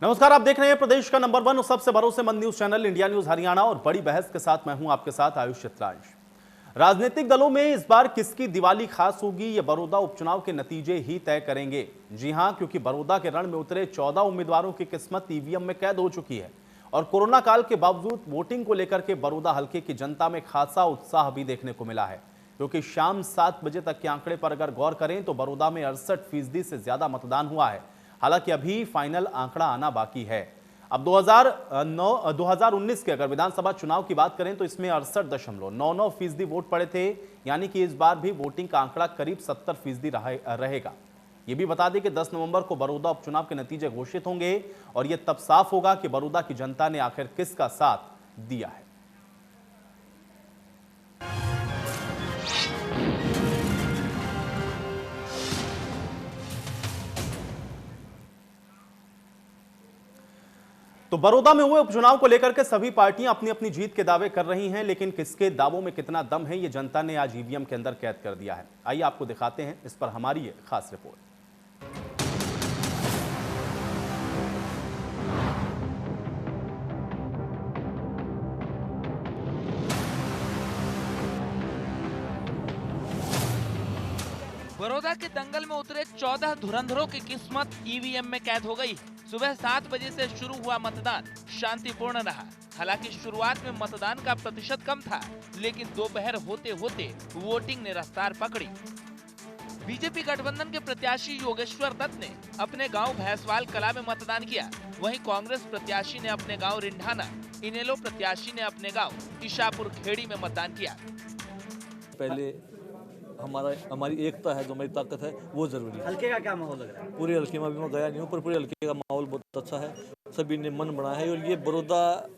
नमस्कार, आप देख रहे हैं प्रदेश का नंबर 1 और सबसे भरोसेमंद news channel India news Haryana. और बड़ी बहस के साथ मैं हूं आपके साथ आयुष चित्रांश। राजनीतिक दलों में इस बार किसकी दिवाली खास होगी, ये बड़ौदा उपचुनाव के नतीजे ही तय करेंगे। जी हां, क्योंकि बड़ौदा के रण में उतरे 14 उम्मीदवारों की किस्मत ईवीएम में कैद हो चुकी है। और कोरोना काल के बावजूद वोटिंग को लेकर के बड़ौदा हल्के की जनता में खासा उत्साह भी देखने को मिला है, क्योंकि शाम 7 बजे तक के आंकड़े पर अगर गौर करें तो बड़ौदा में 68% से ज्यादा मतदान हुआ है। हालांकि अभी फाइनल आंकड़ा आना बाकी है। अब 2019 के अगर विधानसभा चुनाव की बात करें तो इसमें 68.99% वोट पड़े थे, यानी कि इस बार भी वोटिंग का आंकड़ा करीब 70% रहेगा। ये भी बता दें कि 10 नवंबर को बड़ौदा उपचुनाव के नतीजे घोषित होंगे और यह तब साफ होगा कि बड़ौदा की जनता ने आखिर किसका साथ दिया है। तो बड़ौदा में हुए उपचुनाव को लेकर के सभी पार्टियां अपनी अपनी जीत के दावे कर रही हैं, लेकिन किसके दावों में कितना दम है, ये जनता ने आज ईवीएम के अंदर कैद कर दिया है। आइए आपको दिखाते हैं इस पर हमारी ये खास रिपोर्ट। बड़ौदा के दंगल में उतरे 14 धुरंधरों की किस्मत ईवीएम में कैद हो गई। सुबह 7 बजे से शुरू हुआ मतदान शांतिपूर्ण रहा। हालांकि शुरुआत में मतदान का प्रतिशत कम था, लेकिन दोपहर होते होते वोटिंग ने रफ्तार पकड़ी। बीजेपी गठबंधन के प्रत्याशी योगेश्वर दत्त ने अपने गांव भैंसवाल कला में मतदान किया। वहीं कांग्रेस प्रत्याशी ने अपने गांव रिंढाना, इनेलो प्रत्याशी ने अपने गांव ईशापुर खेड़ी में मतदान किया। पहले हमारी एकता है, जो हमारी ताकत है, वो जरूरी है। हल्के का क्या माहौल लग रहा है? पूरे हल्के में अभी मैं गया नहीं हूँ, पर पूरे हल्के का माहौल बहुत अच्छा है। सभी ने मन बनाया है और ये बड़ौदा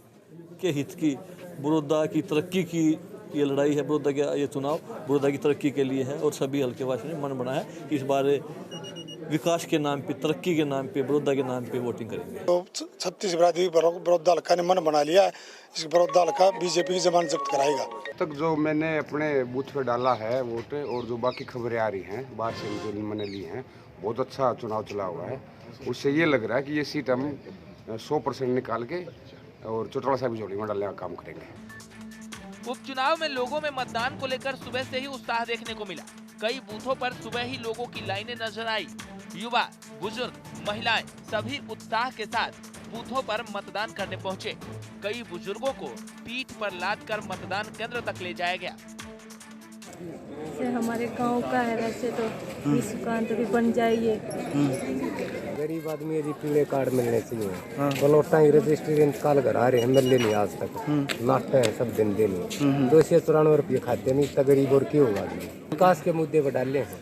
के हित की, बड़ौदा की तरक्की की ये लड़ाई है। बड़ौदा का ये चुनाव बड़ौदा की तरक्की के लिए है और सभी हल्के वासियों ने मन बनाया है कि इस बार विकास के नाम पे, तरक्की के नाम पे, बड़ौदा के नाम पे वोटिंग करेंगे। तो 36 बरादरी बड़ौदा हल्का ने मन बना लिया है। इस बड़ौदा हल्का बीजेपी की जमानत जब्त कराएगा। तक जो मैंने अपने बूथ पे डाला है वोट, और जो बाकी खबरें आ रही हैं बाहर से जो मैंने ली हैं, बहुत अच्छा चुनाव चला हुआ है। उससे ये लग रहा है कि ये सीट हम 100% निकाल के और चौटाला साहब जोड़ी में डालने का काम करेंगे। उपचुनाव में लोगों में मतदान को लेकर सुबह से ही उत्साह देखने को मिला। कई बूथों पर सुबह ही लोगों की लाइनें नजर आई। युवा, बुजुर्ग, महिलाएं सभी उत्साह के साथ बूथों पर मतदान करने पहुंचे। कई बुजुर्गों को पीठ पर लादकर मतदान केंद्र तक ले जाया गया। से हमारे गांव का है, वैसे तो इस दुकान तो भी बन जाइए। गरीब आदमी यदि पीले कार्ड मिलने चाहिए, बलोटा ही रजिस्ट्री इंतकाल करा रहे हैं, मिले नहीं आज तक। नाश्ते हैं सब दिन दे नहीं, 294 रुपये खाते नहीं, इतना गरीब और क्यों होगा? विकास के मुद्दे पर डाले हैं।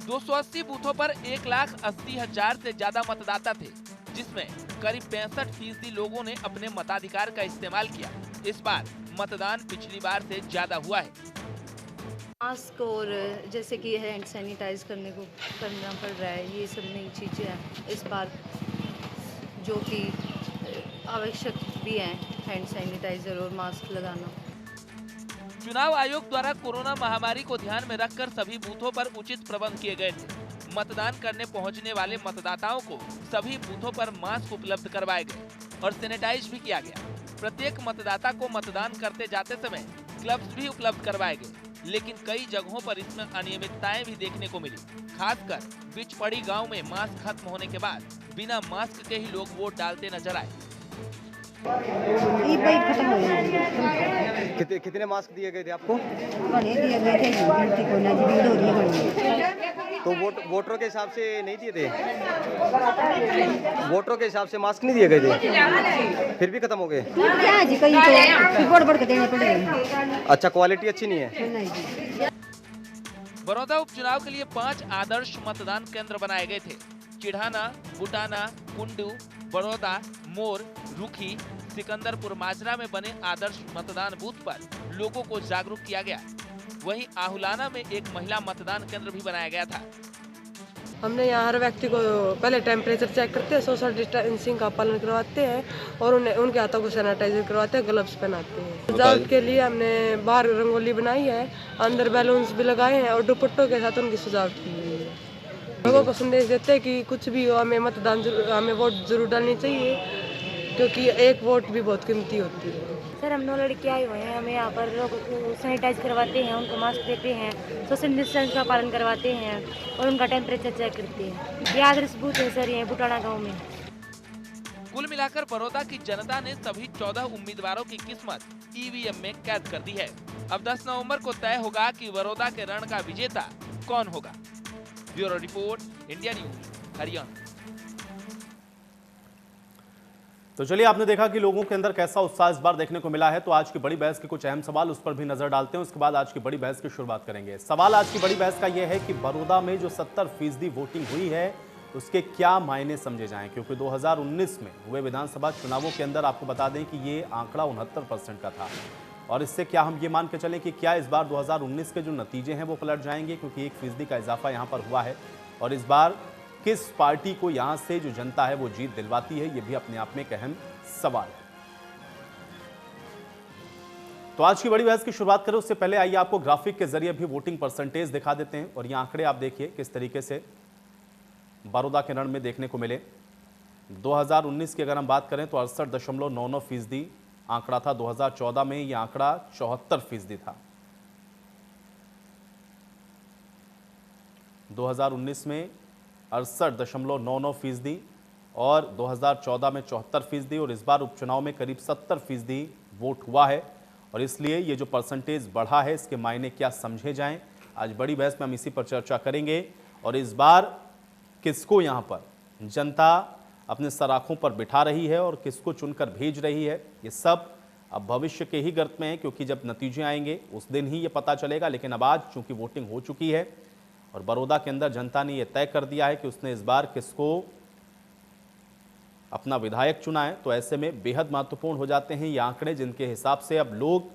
280 बूथों पर 1,80,000 से ज्यादा मतदाता थे, जिसमें करीब 65% लोगों ने अपने मताधिकार का इस्तेमाल किया। इस बार मतदान पिछली बार से ज्यादा हुआ है। मास्क और जैसे कि हैंड सैनिटाइज करना पड़ रहा है, ये सब नई चीज़ें हैं इस बार, जो कि आवश्यक भी हैं, हैंड सैनिटाइजर और मास्क लगाना। चुनाव आयोग द्वारा कोरोना महामारी को ध्यान में रखकर सभी बूथों पर उचित प्रबंध किए गए थे। मतदान करने पहुंचने वाले मतदाताओं को सभी बूथों पर मास्क उपलब्ध करवाए गए और सैनिटाइज भी किया गया। प्रत्येक मतदाता को मतदान करते जाते समय ग्लव्स भी उपलब्ध करवाए गए, लेकिन कई जगहों पर इसमें अनियमितताएं भी देखने को मिली। खासकर बिचपड़ी गांव में मास्क खत्म होने के बाद बिना मास्क के ही लोग वोट डालते नजर आए। कितने मास्क दिए गए थे आपको? दिए गए थे, गिनती को ना भीड़ हो रही है। तो वोटरों के हिसाब से नहीं दिए थे? वोटरों के हिसाब से मास्क नहीं दिए गए थे, फिर भी खत्म हो गए? क्या जी, कहीं तो बढ़ के देने पड़ेंगे। अच्छा, क्वालिटी अच्छी नहीं है। बड़ौदा उपचुनाव के लिए 5 आदर्श मतदान केंद्र बनाए गए थे। चिढ़ाना, बुटाना, कुंडू, बड़ौदा, मोर, रुखी, सिकंदरपुर माजरा में बने आदर्श मतदान बूथ पर लोगों को जागरूक किया गया। वहीं आहुलाना में एक महिला मतदान केंद्र भी बनाया गया था। हमने यहाँ हर व्यक्ति को पहले टेम्परेचर चेक करते हैं, सोशल डिस्टेंसिंग का पालन करवाते हैं और उनके हाथों को सैनिटाइजर करवाते हैं, ग्लव्स पहनाते हैं। सजावट के लिए हमने बाहर रंगोली बनाई है, अंदर बैलून्स भी लगाए हैं और दुपट्टों के साथ उनकी सजावट की हुई है। लोगों को संदेश देते हैं कि कुछ भी हो हमें हमें वोट जरूर डालनी चाहिए, क्योंकि एक वोट भी बहुत कीमती होती है। सर हम 9 लड़के आए हुए हैं, हमें यहाँ पर लोग सैनिटाइज करवाते हैं, उनको मास्क देते हैं, सोशल डिस्टेंस का पालन करवाते हैं और उनका टेम्परेचर चेक करते हैं। ये आदर्श बूथ है सर ये बुटाना गांव में। कुल मिलाकर बड़ौदा की जनता ने सभी 14 उम्मीदवारों की किस्मत ईवीएम में कैद कर दी है। अब 10 नवंबर को तय होगा कि बड़ौदा के रण का विजेता कौन होगा। Bureau report, India news, Haryana. तो चलिए, आपने देखा कि लोगों के अंदर कैसा उत्साह इस बार देखने को मिला है। तो आज की बड़ी बहस के कुछ अहम सवाल, उस पर भी नजर डालते हैं। उसके बाद आज की बड़ी बहस की शुरुआत करेंगे। सवाल आज की बड़ी बहस का यह है कि बड़ौदा में जो 70% वोटिंग हुई है उसके क्या मायने समझे जाएं, क्योंकि 2019 में हुए विधानसभा चुनावों के अंदर आपको बता दें कि ये आंकड़ा 69% का था। और इससे क्या हम ये मान के चलें कि क्या इस बार 2019 के जो नतीजे हैं वो पलट जाएंगे, क्योंकि 1% का इजाफा यहाँ पर हुआ है। और इस बार किस पार्टी को यहाँ से जो जनता है वो जीत दिलवाती है, ये भी अपने आप में एक अहम सवाल है। तो आज की बड़ी बहस की शुरुआत करें उससे पहले आइए आपको ग्राफिक के जरिए भी वोटिंग परसेंटेज दिखा देते हैं। और ये आंकड़े आप देखिए किस तरीके से बड़ौदा के रण में देखने को मिले। 2019 की अगर हम बात करें तो 68.99% आंकड़ा था। 2014 में यह आंकड़ा 74% था। 2019 में 68.99% और 2014 में 74% और इस बार उपचुनाव में करीब 70% वोट हुआ है। और इसलिए ये जो परसेंटेज बढ़ा है इसके मायने क्या समझे जाएं, आज बड़ी बहस में हम इसी पर चर्चा करेंगे। और इस बार किसको यहाँ पर जनता अपने सराखों पर बिठा रही है और किसको चुनकर भेज रही है, ये सब अब भविष्य के ही गर्त में है, क्योंकि जब नतीजे आएंगे उस दिन ही ये पता चलेगा। लेकिन अब आज चूंकि वोटिंग हो चुकी है और बड़ौदा के अंदर जनता ने यह तय कर दिया है कि उसने इस बार किसको अपना विधायक चुना है, तो ऐसे में बेहद महत्वपूर्ण हो जाते हैं ये आंकड़े, जिनके हिसाब से अब लोग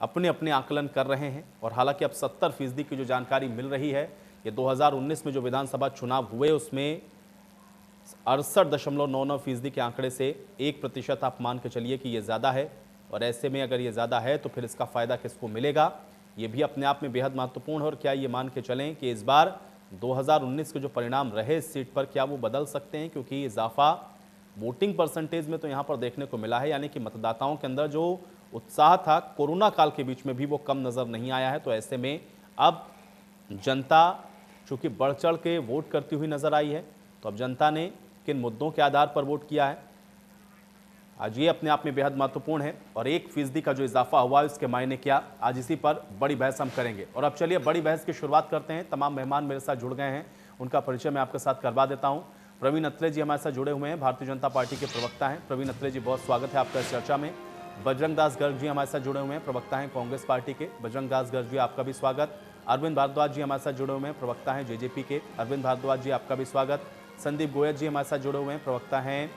अपने अपने आकलन कर रहे हैं। और हालांकि अब 70% की जो जानकारी मिल रही है, ये 2019 में जो विधानसभा चुनाव हुए उसमें 68.99% के आंकड़े से 1% आप मान के चलिए कि ये ज़्यादा है। और ऐसे में अगर ये ज़्यादा है तो फिर इसका फ़ायदा किसको मिलेगा, ये भी अपने आप में बेहद महत्वपूर्ण है। और क्या ये मान के चलें कि इस बार 2019 के जो परिणाम रहे इस सीट पर क्या वो बदल सकते हैं, क्योंकि इजाफा वोटिंग परसेंटेज में तो यहाँ पर देखने को मिला है, यानी कि मतदाताओं के अंदर जो उत्साह था कोरोना काल के बीच में भी वो कम नज़र नहीं आया है। तो ऐसे में अब जनता चूँकि बढ़ चढ़ के वोट करती हुई नज़र आई है, तो अब जनता ने किन मुद्दों के आधार पर वोट किया है, आज ये अपने आप में बेहद महत्वपूर्ण है। और 1% का जो इजाफा हुआ है उसके मायने क्या, आज इसी पर बड़ी बहस हम करेंगे। और अब चलिए बड़ी बहस की शुरुआत करते हैं। तमाम मेहमान मेरे साथ जुड़ गए हैं, उनका परिचय मैं आपके साथ करवा देता हूं। प्रवीण अत्रे जी हमारे साथ जुड़े हुए हैं, भारतीय जनता पार्टी के प्रवक्ता हैं। प्रवीण अत्रे जी, बहुत स्वागत है आपका इस चर्चा में। बजरंग दास गर्ग जी हमारे साथ जुड़े हुए हैं, प्रवक्ता हैं कांग्रेस पार्टी के। बजरंग दास गर्ग जी, आपका भी स्वागत। अरविंद भारद्वाज जी हमारे साथ जुड़े हुए हैं, प्रवक्ता हैं जेजेपी के। अरविंद भारद्वाज जी, आपका भी स्वागत। संदीप गोयल जी हमारे साथ जुड़े हुए हैं, प्रवक्ता हैं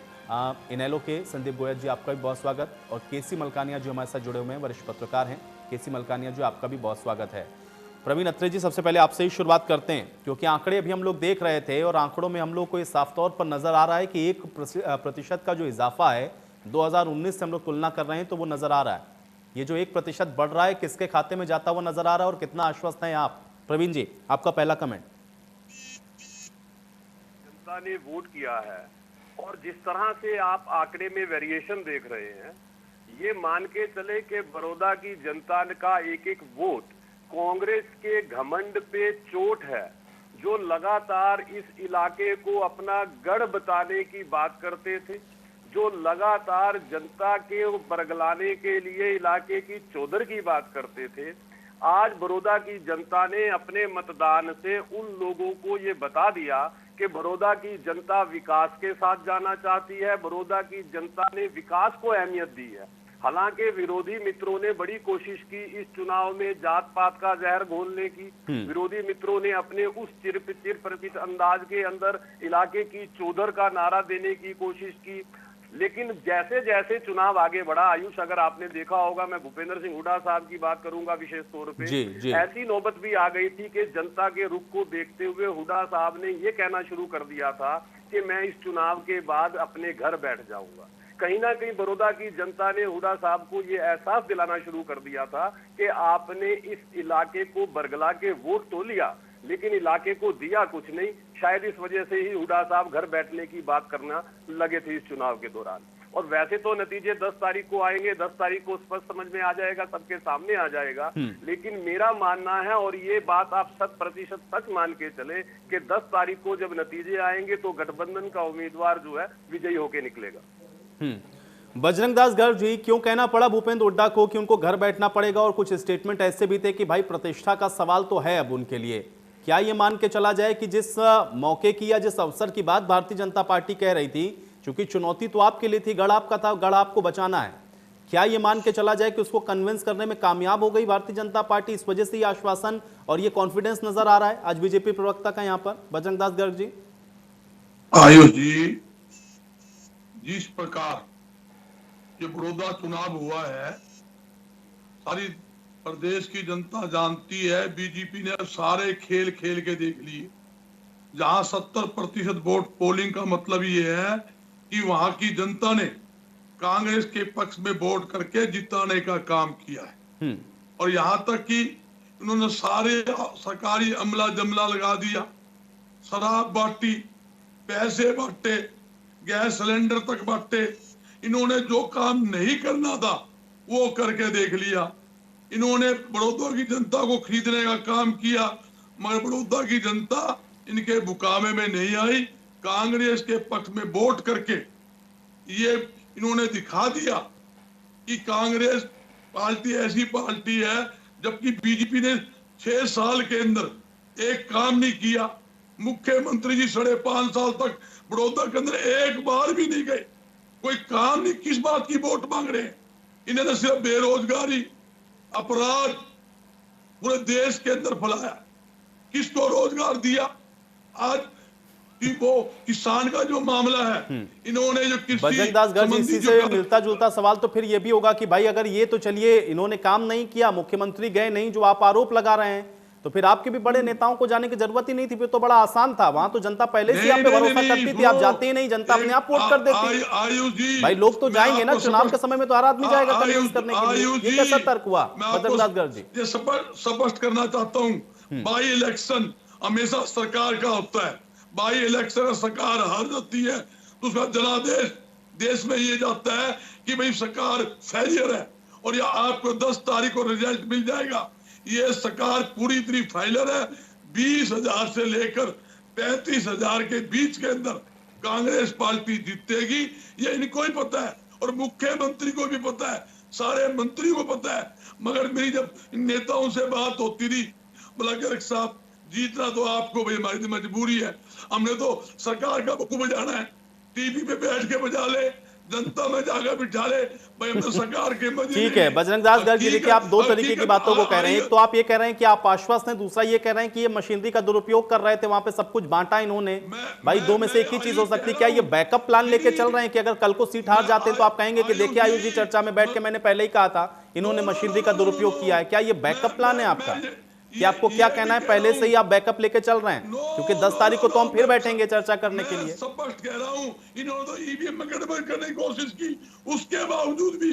इनेलो के। संदीप गोयल जी, आपका भी बहुत स्वागत। और केसी मलकानिया जी हमारे साथ जुड़े हुए हैं, वरिष्ठ पत्रकार हैं। केसी मलकानिया जी, आपका भी बहुत स्वागत है। प्रवीण अत्रे जी, सबसे पहले आपसे ही शुरुआत करते हैं, क्योंकि आंकड़े अभी हम लोग देख रहे थे और आंकड़ों में हम लोग को ये साफ तौर पर नजर आ रहा है कि 1% का जो इजाफा है 2019 से हम लोग तुलना कर रहे हैं तो वो नजर आ रहा है। ये जो 1% बढ़ रहा है किसके खाते में जाता हुआ नजर आ रहा है और कितना आश्वस्त हैं आप? प्रवीण जी, आपका पहला कमेंट। जनता ने वोट किया है और जिस तरह से आप आंकड़े में वेरिएशन देख रहे हैं, ये मान के चले कि बड़ौदा की जनता का एक एक वोट कांग्रेस के घमंड पे चोट है, जो लगातार इस इलाके को अपना गढ़ बताने की बात करते थे, जो लगातार जनता के बरगलाने के लिए इलाके की चौधर की बात करते थे। आज बड़ौदा की जनता ने अपने मतदान से उन लोगों को ये बता दिया कि बड़ौदा की जनता विकास के साथ जाना चाहती है, बड़ौदा की जनता ने विकास को अहमियत दी है। हालांकि विरोधी मित्रों ने बड़ी कोशिश की इस चुनाव में जात पात का जहर घोलने की। विरोधी मित्रों ने अपने उस चिर प्रचित अंदाज के अंदर इलाके की चौधर का नारा देने की कोशिश की। लेकिन जैसे जैसे चुनाव आगे बढ़ा, आयुष, अगर आपने देखा होगा, मैं भूपेंद्र सिंह हुड्डा साहब की बात करूंगा विशेष तौर पे, ऐसी नौबत भी आ गई थी कि जनता के रुख को देखते हुए हुड्डा साहब ने ये कहना शुरू कर दिया था कि मैं इस चुनाव के बाद अपने घर बैठ जाऊंगा। कहीं ना कहीं बड़ौदा की जनता ने हुड्डा साहब को ये एहसास दिलाना शुरू कर दिया था कि आपने इस इलाके को बरगला के वोट तो लिया, लेकिन इलाके को दिया कुछ नहीं। शायद इस वजह से ही हुड्डा साहब घर बैठने की बात करना लगे थे इस चुनाव के दौरान। और वैसे तो नतीजे 10 तारीख को आएंगे, 10 तारीख को स्पष्ट समझ में आ जाएगा, सबके सामने आ जाएगा। लेकिन मेरा मानना है, और ये बात आप 100% सच मान के चले, कि 10 तारीख को जब नतीजे आएंगे तो गठबंधन का उम्मीदवार जो है विजयी होके निकलेगा। बजरंग दास गर्ग जी, क्यों कहना पड़ा भूपेंद्र हुड्डा को कि उनको घर बैठना पड़ेगा? और कुछ स्टेटमेंट ऐसे भी थे कि भाई प्रतिष्ठा का सवाल तो है अब उनके लिए। क्या ये मान के चला जाए कि जिस मौके की या जिस अवसर की बात भारतीय जनता पार्टी कह रही थी, क्योंकि चुनौती तो आपके लिए थी, गढ़ आपका था, गढ़ आपको बचाना है, क्या ये मान के चला जाए कि उसको कन्विंस करने में कामयाब हो गई भारतीय जनता पार्टी? इस वजह से ये आश्वासन और ये कॉन्फिडेंस नजर आ रहा है आज बीजेपी प्रवक्ता का यहाँ पर, बजरंग दास गर्ग जी। आयुष जी, जिस प्रकार ये बड़ौदा चुनाव हुआ है, सारी प्रदेश की जनता जानती है। बीजेपी ने सारे खेल खेल के देख लिए। जहां 70% वोट पोलिंग का मतलब ये है कि वहां की जनता ने कांग्रेस के पक्ष में वोट करके जिताने का काम किया है। और यहां तक कि उन्होंने सारे सरकारी अमला जमला लगा दिया, शराब बांटी, पैसे बांटे, गैस सिलेंडर तक बांटे। इन्होंने जो काम नहीं करना था वो करके देख लिया। इन्होंने बड़ौदा की जनता को खरीदने का काम किया, मगर बड़ौदा की जनता इनके मुकाबले में नहीं आई। कांग्रेस के पक्ष में वोट करके ये इन्होंने दिखा दिया कि कांग्रेस पार्टी ऐसी पार्टी है, जबकि बीजेपी ने 6 साल के अंदर एक काम नहीं किया। मुख्यमंत्री जी 5.5 साल तक बड़ौदा के अंदर एक बार भी नहीं गए, कोई काम नहीं। किस बात की वोट मांग रहे हैं? इन्होंने सिर्फ बेरोजगारी, अपराध पूरे देश के अंदर फैलाया। किसको रोजगार दिया? आज वो किसान का जो मामला है, इन्होंने जो कृषि बजरंग दास गर्ग, इसी से मिलता जुलता सवाल तो फिर ये भी होगा कि भाई अगर ये तो चलिए इन्होंने काम नहीं किया, मुख्यमंत्री गए नहीं, जो आप आरोप लगा रहे हैं, तो फिर आपके भी बड़े नेताओं को जाने की जरूरत ही नहीं थी। फिर तो बड़ा आसान था, वहां तो जनता पहले से आप पे भरोसा करती थी, आप जाते ही नहीं, जनता अपने आप वोट कर देती। भाई लोग तो जाएंगे ना, चुनाव के समय में तो हर आदमी जाएगा कन्विंस करने के लिए। ये कैसा तर्क हुआ बजरंग दास गर्ग जी? ये स्पष्ट करना चाहता हूँ, बाई इलेक्शन हमेशा सरकार का होता है। बाई इलेक्शन सरकार हार जाती है तो उसका जनादेश देश में ये जाता है कि भाई सरकार फेलियर है, और या आपको 10 तारीख को रिजल्ट मिल जाएगा। ये सरकार पूरी तरह फेलियर है। 20,000 से लेकर 35,000 के बीच के अंदर कांग्रेस पार्टी जीतेगी, ये इनको ही पता है और मुख्यमंत्री को भी पता है, सारे मंत्री को पता है। मगर मेरी जब इन नेताओं से बात होती थी, बोला गर्ग साहब जीतना तो आपको भाई हमारी मजबूरी है, हमने तो सरकार का बकू बजाना है, टीवी पे बैठ के बजा ले, जनता में जाकर बिठा ले, भाई हम तो सरकार के मजे। ठीक है बजरंग दास गर्ग जी, देखिए आप दो तरीके की बातों को कह रहे हैं। एक तो आप ये कह रहे हैं कि आप आश्वस्त हैं, दूसरा ये कह रहे हैं कि ये मशीनरी का दुरुपयोग कर रहे थे, वहां पे सब कुछ बांटा इन्होंने। भाई दो में से एक ही चीज हो सकती है। क्या ये बैकअप प्लान लेके चल रहे हैं कि अगर कल को सीट हार जाते हैं तो आप कहेंगे कि देखिए आयुष जी चर्चा में बैठ के मैंने पहले ही कहा था इन्होंने मशीनरी का दुरुपयोग किया है? क्या ये बैकअप प्लान है आपका कि आपको क्या कहना है, पहले से ही आप बैकअप लेके चल रहे हैं? क्योंकि 10 तारीख को तो हम फिर बैठेंगे चर्चा करने के लिए। स्पष्ट कह रहा हूं, इन्होंने तो ईवीएम में गड़बड़ करने की कोशिश की, उसके बावजूद भी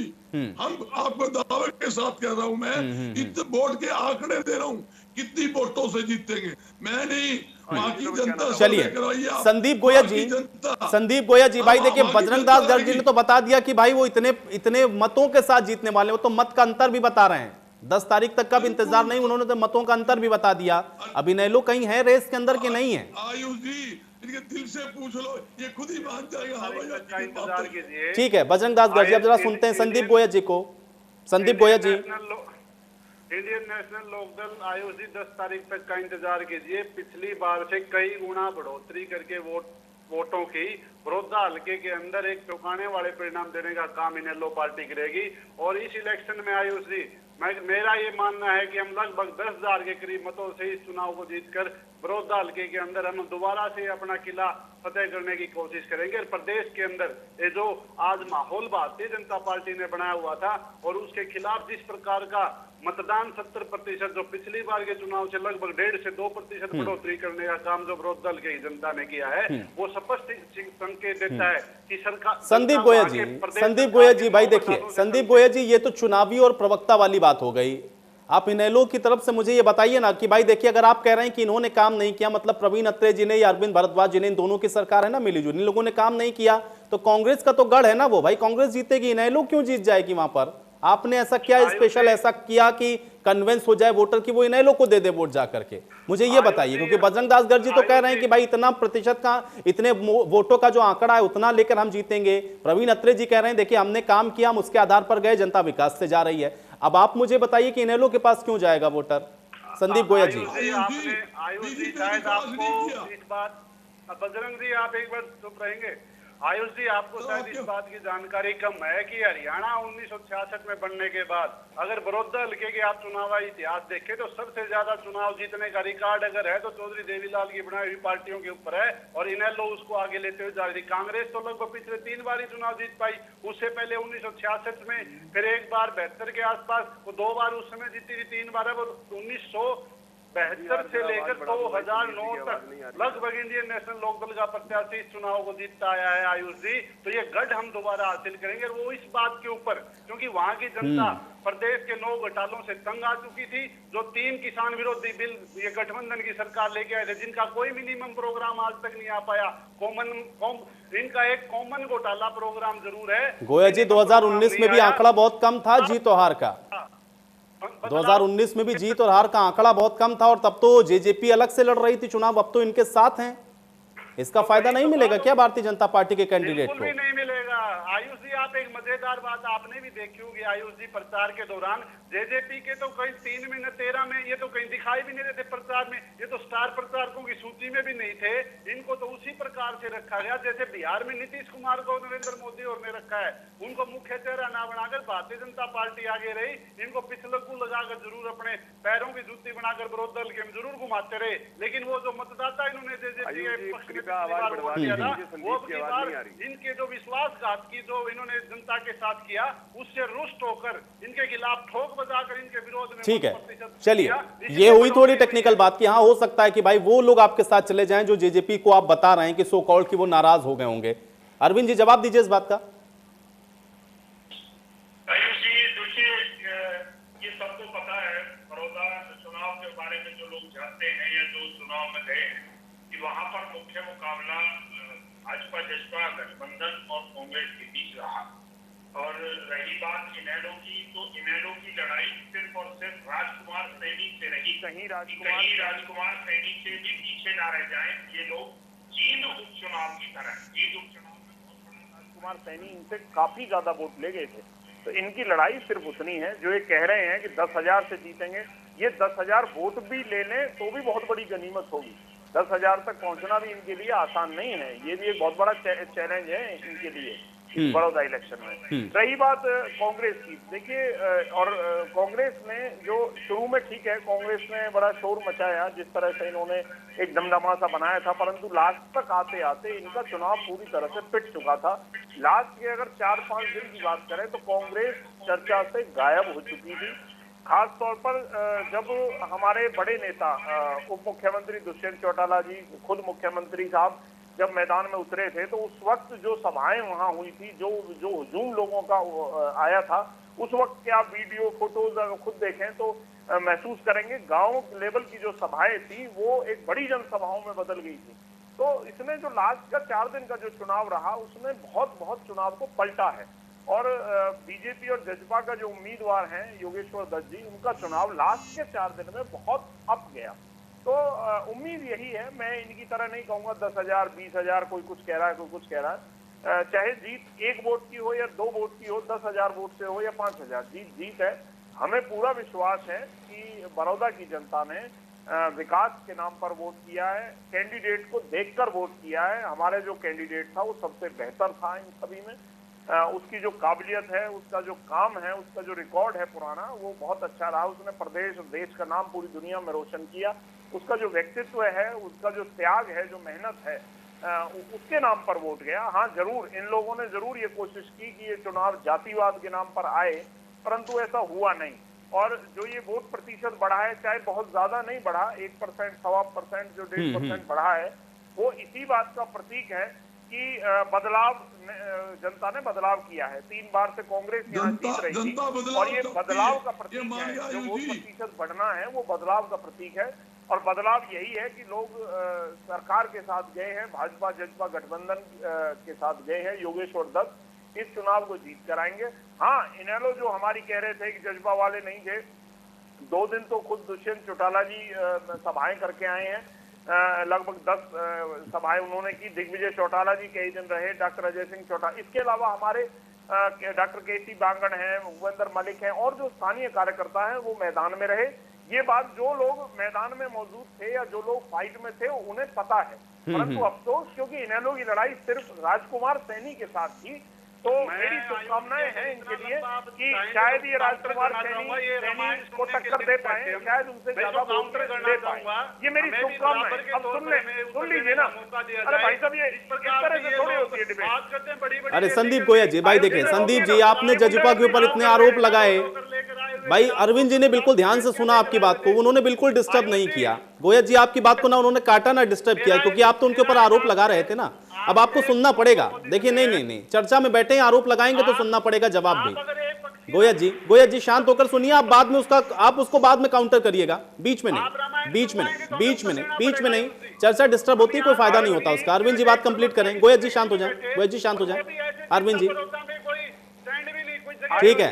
हम आपको दावे के साथ कह रहा हूं, मैं इतने वोट के आंकड़े दे रहा हूं, कितनी वोटों से जीतेंगे। मैं नहीं, वहां की जनता। चलिए संदीप गोयल जी, संदीप गोयल जी, भाई देखिए बजरंग दास गर्ग जी ने तो बता दिया कि भाई वो इतने मतों के साथ जीतने वाले, वो तो मत का अंतर भी बता रहे हैं। 10 तारीख तक का भी इंतजार नहीं, उन्होंने तो मतों का अंतर भी बता दिया। अब इनेलो कहीं है रेस के अंदर के नहीं है? आयुष जी इनके दिल से पूछ लो, ये खुद ही मान जाएगा। इंतजार कीजिए। ठीक है बजरंग दास गर्ग जी, अब जरा सुनते हैं संदीप गोयल जी को। संदीप गोयल जी, इंडियन नेशनल लोकदल आयुष जी 10 तारीख तक का इंतजार कीजिए। पिछली बार से कई गुना बढ़ोतरी करके वोटों की बड़ौदा हल्के के अंदर एक चौंकाने वाले परिणाम देने का काम इनेलो पार्टी करेगी। और इस इलेक्शन में आयुष जी मेरा ये मानना है कि हम लगभग 10,000 के करीब मतों से इस चुनाव को जीतकर बड़ौदा हल्के के अंदर हम दोबारा से अपना किला फतेह करने की कोशिश करेंगे। और प्रदेश के अंदर ये जो आज माहौल भारतीय जनता पार्टी ने बनाया हुआ था और उसके खिलाफ जिस प्रकार का मतदान 70% जो पिछली बार के चुनाव से लगभग 1.5 से 2% बढ़ोतरी करने का काम जो बड़ौदा हल्के की जनता ने किया है, वो स्पष्ट संकेत देता है कि सरकार। संदीप गोयल जी, संदीप गोयल जी, भाई देखिए संदीप गोयल जी, ये तो चुनावी और प्रवक्ता वाली बात हो गई। आप इनेलो की तरफ से मुझे ये बताइए ना कि भाई देखिए, अगर आप कह रहे हैं कि इन्होंने काम नहीं किया, मतलब प्रवीण अत्रे जी ने या अरविंद भारद्वाज जी ने, इन दोनों की सरकार है ना मिलीजुली, इन लोगों ने काम नहीं किया, तो कांग्रेस का तो गढ़ है ना वो, भाई कांग्रेस जीतेगी, इनेलो क्यों जीत जाएगी वहां पर? आपने ऐसा क्या स्पेशल ऐसा किया कि कन्विंस हो जाए वोटर की वो इनेलो को दे दे वोट जा करके? मुझे ये बताइए, क्योंकि बजरंग दास गर्ग जी तो कह रहे हैं कि भाई इतना प्रतिशत का, इतने वोटों का जो आंकड़ा है उतना लेकर हम जीतेंगे। प्रवीण अत्रे जी कह रहे हैं देखिए हमने काम किया, हम उसके आधार पर गए, जनता विकास से जा रही है। अब आप मुझे बताइए कि इनेलो के पास क्यों जाएगा वोटर? संदीप गोयल जी। आयुष जी शायद आपको इस बात, बजरंग जी आप एक बार चुप रहेंगे। आयुष जी आपको शायद इस बात की जानकारी कम है कि हरियाणा 1966 में बनने के बाद अगर बड़ौदा हल्के के आप चुनावी इतिहास देखें तो सबसे ज्यादा चुनाव जीतने का रिकॉर्ड अगर है तो चौधरी देवीलाल की बनाई हुई पार्टियों के ऊपर है, और इनेलो उसको आगे लेते हुए जा रही थी। कांग्रेस तो लगभग पिछले 3 बार ही चुनाव जीत पाई, उससे पहले 1966 में, फिर एक बार 72 के आसपास, वो 2 बार उस समय जीती थी, 3 बार। अब 1972 से लेकर 2009 तक लगभग इंडियन नेशनल लोकदल का प्रत्याशी इस चुनाव को जीतता आया है आयुष जी। तो ये गढ़ हम दोबारा हासिल करेंगे, और वो इस बात के ऊपर, क्योंकि वहां की जनता प्रदेश के 9 घोटालों से तंग आ चुकी थी। जो 3 किसान विरोधी बिल ये गठबंधन की सरकार लेके आए थे, जिनका कोई मिनिमम प्रोग्राम आज तक नहीं आ पाया। इनका एक कॉमन घोटाला प्रोग्राम जरूर है। गोयल जी 2019 में भी आंकड़ा बहुत कम था जीत और हार का, 2019 में भी जीत और हार का आंकड़ा बहुत कम था, और तब तो जेजेपी अलग से लड़ रही थी चुनाव, अब तो इनके साथ हैं। इसका फायदा नहीं मिलेगा क्या भारतीय जनता पार्टी के कैंडिडेट को? बिल्कुल भी नहीं मिलेगा आयुष जी। आप एक मजेदार बात आपने भी देखी होगी आयुष जी, प्रचार के दौरान जेजेपी के तो कहीं 3 में न 13 में, ये तो कहीं दिखाई भी नहीं देते प्रचार में, ये तो स्टार प्रचारकों की सूची में भी नहीं थे। इनको तो उसी प्रकार से रखा गया जैसे बिहार में नीतीश कुमार को नरेंद्र मोदी और ने रखा है। उनको मुख्य चेहरा ना बनाकर भारतीय जनता पार्टी आगे रही, इनको पिछलकू लगाकर जरूर अपने पैरों की जूती बनाकर बड़ौदा हल्के में जरूर घुमाते रहे, लेकिन वो जो मतदाता इन्होंने जेजेपी के पक्ष में वोट दिया था, वो अब की बार इनके जो विश्वासघात की जो इन्होंने जनता के साथ किया, उससे रुष्ट होकर इनके खिलाफ ठोक बजाकर इनके विरोध में। ठीक है, चलिए ये हुई थोड़ी टेक्निकल बात की। हाँ, हो सकता है कि भाई वो लोग आपके साथ चले जाएं जो जेजेपी को आप बता रहे हैं कि सो कॉल्ड कि वो नाराज हो गए होंगे। अरविंद जी जवाब दीजिए इस बात का। ये सबको पता है, बड़ौदा चुनाव के बारे में जो लोग जानते हैं या जो चुनाव में गए हैं, कि वहां पर मुख्य मुकाबला भाजपा जसपा गठबंधन और कांग्रेस के बीच रहा। और रही बात इनेलो की, तो इनेलो की लड़ाई सिर्फ और सिर्फ राजकुमार सैनी से रही। कहीं राजकुमार सैनी से भी पीछे ना रह जाएं ये लोग। जींद उपचुनाव की तरह, जींद उपचुनाव में राजकुमार सैनी इनसे काफी ज्यादा वोट ले गए थे, तो इनकी लड़ाई सिर्फ उतनी है। जो ये कह रहे हैं कि 10,000 से जीतेंगे, ये 10,000 वोट भी ले लें तो भी बहुत बड़ी गनीमत होगी। 10,000 तक पहुंचना भी इनके लिए आसान नहीं है, ये भी एक बहुत बड़ा चैलेंज है इनके लिए इस बड़ौदा इलेक्शन में। रही बात कांग्रेस की, देखिए, और कांग्रेस ने जो शुरू में, ठीक है, कांग्रेस ने बड़ा शोर मचाया जिस तरह से इन्होंने एक दमदमा सा बनाया था, परंतु लास्ट तक आते आते इनका चुनाव पूरी तरह से पिट चुका था। लास्ट के अगर 4-5 दिन की बात करें तो कांग्रेस चर्चा से गायब हो चुकी थी। खास तौर पर जब हमारे बड़े नेता उप मुख्यमंत्री दुष्यंत चौटाला जी, खुद मुख्यमंत्री साहब जब मैदान में उतरे थे, तो उस वक्त जो सभाएं वहां हुई थी, जो हुजूम लोगों का आया था, उस वक्त के आप वीडियो फोटोज अगर खुद देखें तो महसूस करेंगे गांव लेवल की जो सभाएं थी वो एक बड़ी जनसभाओं में बदल गई थी। तो इसमें जो लास्ट का 4 दिन का जो चुनाव रहा, उसने बहुत चुनाव को पलटा है। और बीजेपी और जसपा का जो उम्मीदवार हैं योगेश्वर दत्त जी, उनका चुनाव लास्ट के 4 दिन में बहुत अप गया। तो उम्मीद यही है, मैं इनकी तरह नहीं कहूंगा 10,000 20,000 कोई कुछ कह रहा है, कोई कुछ कह रहा है। चाहे जीत 1 वोट की हो या 2 वोट की हो, 10,000 वोट से हो या 5,000, जीत है। हमें पूरा विश्वास है कि बड़ौदा की जनता ने विकास के नाम पर वोट किया है, कैंडिडेट को देखकर वोट किया है। हमारे जो कैंडिडेट था वो सबसे बेहतर था इन सभी में। उसकी जो काबिलियत है, उसका जो काम है, उसका जो रिकॉर्ड है पुराना, वो बहुत अच्छा रहा। उसने प्रदेश और देश का नाम पूरी दुनिया में रोशन किया। उसका जो व्यक्तित्व है, उसका जो त्याग है, जो मेहनत है, उसके नाम पर वोट गया। हाँ, जरूर इन लोगों ने जरूर ये कोशिश की कि ये चुनाव जातिवाद के नाम पर आए, परंतु ऐसा हुआ नहीं। और जो ये वोट प्रतिशत बढ़ा है, चाहे बहुत ज्यादा नहीं बढ़ा, 1%, 1.25%, जो 1.5% बढ़ा है, वो इसी बात का प्रतीक है कि बदलाव जनता ने बदलाव किया है। 3 बार से कांग्रेस यहाँ जीत रही थी और ये बदलाव का प्रतीक है। जो वोट प्रतिशत बढ़ना है वो बदलाव का प्रतीक है और बदलाव यही है कि लोग सरकार के साथ गए हैं, भाजपा जजपा गठबंधन के साथ गए हैं। योगेश्वर दत्त इस चुनाव को जीत कर आएंगे। हाँ, इनेलो जो हमारी कह रहे थे कि जजपा वाले नहीं थे, 2 दिन तो खुद दुष्यंत चौटाला जी सभाएं करके आए हैं। लगभग 10 सभाएं उन्होंने की। दिग्विजय चौटाला जी कई दिन रहे, डॉक्टर अजय सिंह चौटाला, इसके अलावा हमारे डॉक्टर केसी बांगड़ हैं, भूपेंद्र मलिक हैं और जो स्थानीय कार्यकर्ता हैं वो मैदान में रहे। ये बात जो लोग मैदान में मौजूद थे या जो लोग फाइट में थे उन्हें पता है, परंतु अफसोस क्योंकि इनेलो की लड़ाई सिर्फ राजकुमार सैनी के साथ थी। तो मेरी शुभकामनाएं हैं इनके लिए कि शायद ये राजकुमार सैनी को टक्कर दे पाए, शायद उनसे ज्यादा वोट ले पाए। ये मेरी शुभकामनाएं। अब सुन लीजिए ना। अरे भाई साहब, ये इस तरह से थोड़ी होती है डिबेट। अरे संदीप गोयल जी, भाई देखिए संदीप जी, आपने जजपा के ऊपर इतने आरोप लगाए, भाई अरविंद जी ने बिल्कुल ध्यान से सुना आपकी बात को, उन्होंने बिल्कुल डिस्टर्ब नहीं किया। गोयल जी आपकी बात को ना उन्होंने काटा ना डिस्टर्ब किया, क्योंकि आप तो उनके ऊपर आरोप लगा रहे थे ना। अब आपको सुनना पड़ेगा। देखिए नहीं, चर्चा में बैठे हैं, आरोप लगाएंगे तो सुनना पड़ेगा जवाब भी। गोयल जी शांत होकर सुनिए, आप बाद में उसको बाद में काउंटर करिएगा। बीच में नहीं, चर्चा डिस्टर्ब होती है, कोई फायदा नहीं होता उसका। अरविंद जी बात कंप्लीट करें। गोयल जी शांत हो जाए। अरविंद जी ठीक है।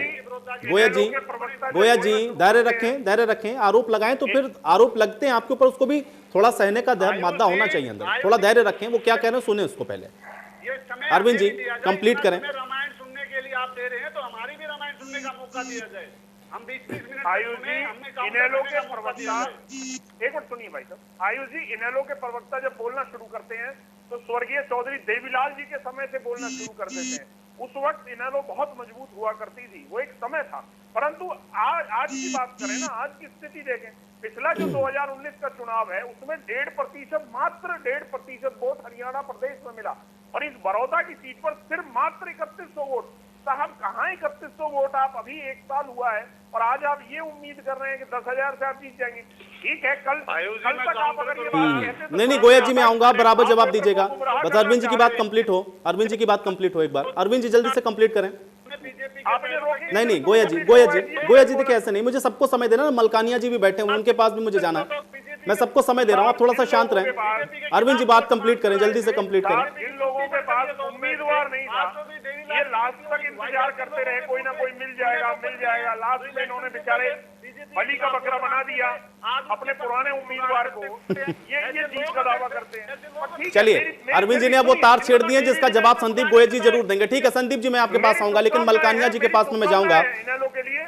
गोयल जी धैर्य रखें। आरोप लगाएं तो फिर आरोप लगते हैं आपके ऊपर, उसको भी थोड़ा सहने का मादा होना चाहिए अंदर। थोड़ा धैर्य रखें, वो क्या कह रहे हैं सुने उसको पहले। अरविंद जी कंप्लीट करें। रामायण सुनने के लिए आप दे रहे हैं तो हमारी भी रामायण सुनने का मौका दिया जाए। हम 20-20 मिनट आयुष जी इनेलो के प्रवक्ता, एक मिनट सुनिए भाई साहब। आयुष जी इनेलो के प्रवक्ता जब बोलना शुरू करते हैं तो स्वर्गीय चौधरी देवीलाल जी के समय से बोलना शुरू कर देते हैं। उस वक्त इनेलो बहुत मजबूत हुआ करती थी, वो एक समय था। परंतु आज की बात करें ना, आज की स्थिति देखें, पिछला जो 2019 का चुनाव है उसमें 1.5%, मात्र 1.5% वोट हरियाणा प्रदेश में मिला और इस बड़ौदा की सीट पर सिर्फ मात्र 3100 वोट। साहब कहाँ 3100 वोट? आप अभी 1 साल हुआ है और आज आप ये उम्मीद कर रहे हैं कि 10,000 से आप जीत जाएंगे। ठीक है, कल तक आप अगर ये बात कहते नहीं गोयल जी मैं आऊंगा, बराबर जवाब दीजिएगा। बस अरविंद जी की बात कंप्लीट हो एक बार। अरविंद जी जल्दी से कंप्लीट करें। नहीं गोयल जी देखिए ऐसे नहीं, मुझे सबको समय देना। मलकानिया जी भी बैठे हैं, उनके पास भी मुझे जाना है। मैं सबको समय दे रहा हूँ, आप थोड़ा सा शांत रहें। अरविंद जी बात कंप्लीट करें, जल्दी से कंप्लीट करें। इन लोगों के पास उम्मीदवार नहीं था, ये लास्ट तक इंतजार करते रहे, कोई ना कोई मिल जाएगा। लास्ट में इन्होंने बेचारे बलि का बकरा बना दिया अपने पुराने उम्मीदवार को। ये जीत का दावा करते हैं। चलिए अरविंद जी ने अब वो तार छेड़ दिए जिसका जवाब संदीप गोयल जी जरूर देंगे। ठीक है संदीप जी, मैं आपके पास आऊंगा, लेकिन मलकानिया जी के पास में मैं जाऊंगा।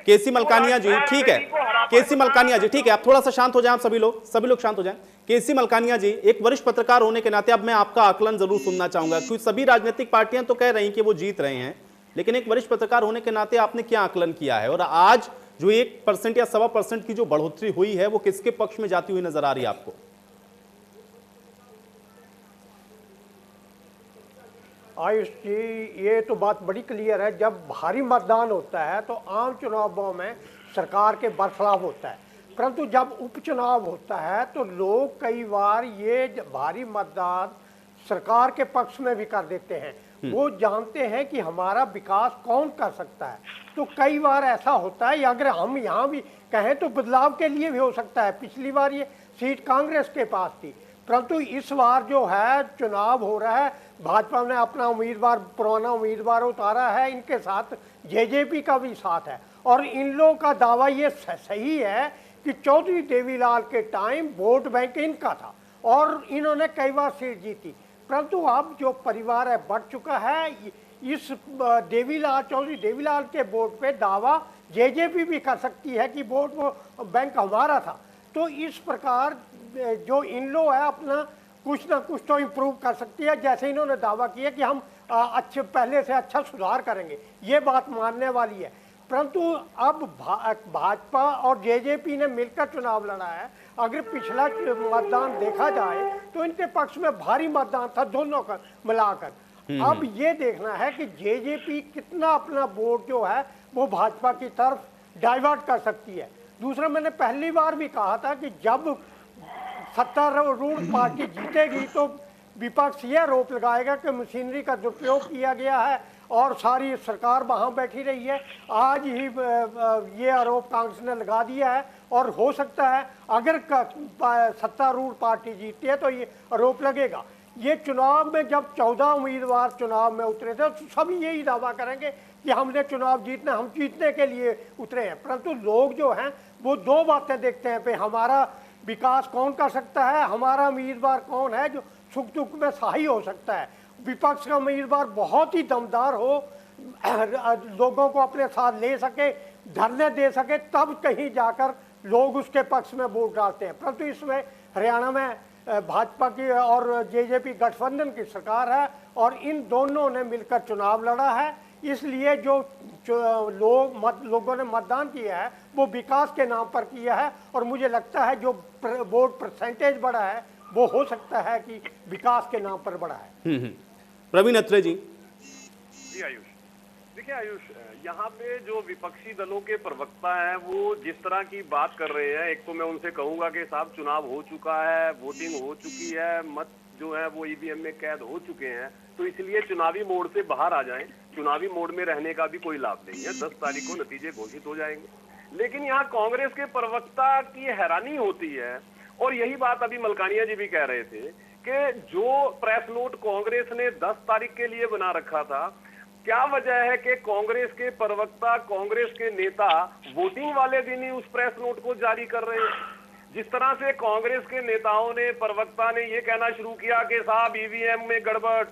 केसी मलकानिया जी, ठीक है केसी मलकानिया जी, ठीक है आप थोड़ा सा शांत हो जाए। आप सभी लोग शांत हो जाएं। केसी मलकानिया जी, एक वरिष्ठ पत्रकार होने के नाते अब मैं आपका आकलन जरूर सुनना चाहूंगा, क्योंकि सभी राजनीतिक पार्टियां तो कह रही कि वो जीत रहे हैं, लेकिन एक वरिष्ठ पत्रकार होने के नाते आपने क्या आकलन किया है और आज जो 1% या 1.25% की जो बढ़ोतरी हुई है वो किसके पक्ष में जाती हुई नजर आ रही है आपको? आयुष जी, ये तो बात बड़ी क्लियर है। जब भारी मतदान होता है तो आम चुनावों में सरकार के बरखिलाफ होता है, परंतु जब उपचुनाव होता है तो लोग कई बार ये भारी मतदान सरकार के पक्ष में भी कर देते हैं। वो जानते हैं कि हमारा विकास कौन कर सकता है। तो कई बार ऐसा होता है, अगर हम यहाँ भी कहें तो बदलाव के लिए भी हो सकता है। पिछली बार ये सीट कांग्रेस के पास थी, परंतु इस बार जो है चुनाव हो रहा है, भाजपा ने अपना उम्मीदवार, पुराना उम्मीदवार उतारा है, इनके साथ जेजेपी का भी साथ है। और इन लोगों का दावा ये सही है कि चौधरी देवीलाल के टाइम वोट बैंक इनका था और इन्होंने कई बार सीट जीती, परंतु अब जो परिवार है बढ़ चुका है। इस चौधरी देवीलाल के वोट पे दावा जेजेपी भी कर सकती है कि वोट वो बैंक हमारा था। तो इस प्रकार जो इन लोग है अपना कुछ ना कुछ तो इम्प्रूव कर सकती है, जैसे इन्होंने दावा किया कि हम अच्छे पहले से अच्छा सुधार करेंगे, ये बात मानने वाली है। परंतु अब भाजपा और जेजेपी ने मिलकर चुनाव लड़ा है। अगर पिछला मतदान देखा जाए तो इनके पक्ष में भारी मतदान था दोनों का मिलाकर। अब ये देखना है कि जेजेपी कितना अपना वोट जो है वो भाजपा की तरफ डाइवर्ट कर सकती है। दूसरा, मैंने पहली बार भी कहा था कि जब सत्तारूढ़ पार्टी जीतेगी तो विपक्ष ये आरोप लगाएगा कि मशीनरी का दुरुपयोग किया गया है और सारी सरकार वहाँ बैठी रही है। आज ही ये आरोप कांग्रेस ने लगा दिया है और हो सकता है अगर सत्तारूढ़ पार्टी जीतती है तो ये आरोप लगेगा। ये चुनाव में जब 14 उम्मीदवार चुनाव में उतरे थे तो सभी यही दावा करेंगे कि हमने चुनाव जीतना, हम जीतने के लिए उतरे हैं। परंतु लोग जो हैं वो दो बातें देखते हैं पे हमारा विकास कौन कर सकता है, हमारा उम्मीदवार कौन है जो सुख दुख में सहाय हो सकता है। विपक्ष का उम्मीदवार बहुत ही दमदार हो, लोगों को अपने साथ ले सके, धरने दे सके, तब कहीं जाकर लोग उसके पक्ष में वोट डालते हैं। परंतु इसमें हरियाणा में भाजपा की और जेजेपी गठबंधन की सरकार है और इन दोनों ने मिलकर चुनाव लड़ा है, इसलिए जो लोगों ने मतदान किया है वो विकास के नाम पर किया है और मुझे लगता है जो वोट परसेंटेज बढ़ा है वो हो सकता है कि विकास के नाम पर बढ़ा है। प्रवीण अत्रे जी। आयुष, देखिए आयुष, यहाँ पे जो विपक्षी दलों के प्रवक्ता हैं वो जिस तरह की बात कर रहे हैं, एक तो मैं उनसे कहूंगा कि साहब चुनाव हो चुका है, वोटिंग हो चुकी है, मत जो है वो ईवीएम में कैद हो चुके हैं, तो इसलिए चुनावी मोड से बाहर आ जाएं। चुनावी मोड में रहने का भी कोई लाभ नहीं है, 10 तारीख को नतीजे घोषित हो जाएंगे। लेकिन यहाँ कांग्रेस के प्रवक्ता की हैरानी होती है और यही बात अभी मलकानिया जी भी कह रहे थे कि जो प्रेस नोट कांग्रेस ने 10 तारीख के लिए बना रखा था, क्या वजह है कि कांग्रेस के प्रवक्ता, कांग्रेस के नेता वोटिंग वाले दिन ही उस प्रेस नोट को जारी कर रहे हैं। जिस तरह से कांग्रेस के नेताओं ने, प्रवक्ता ने ये कहना शुरू किया कि साहब ईवीएम में गड़बड़।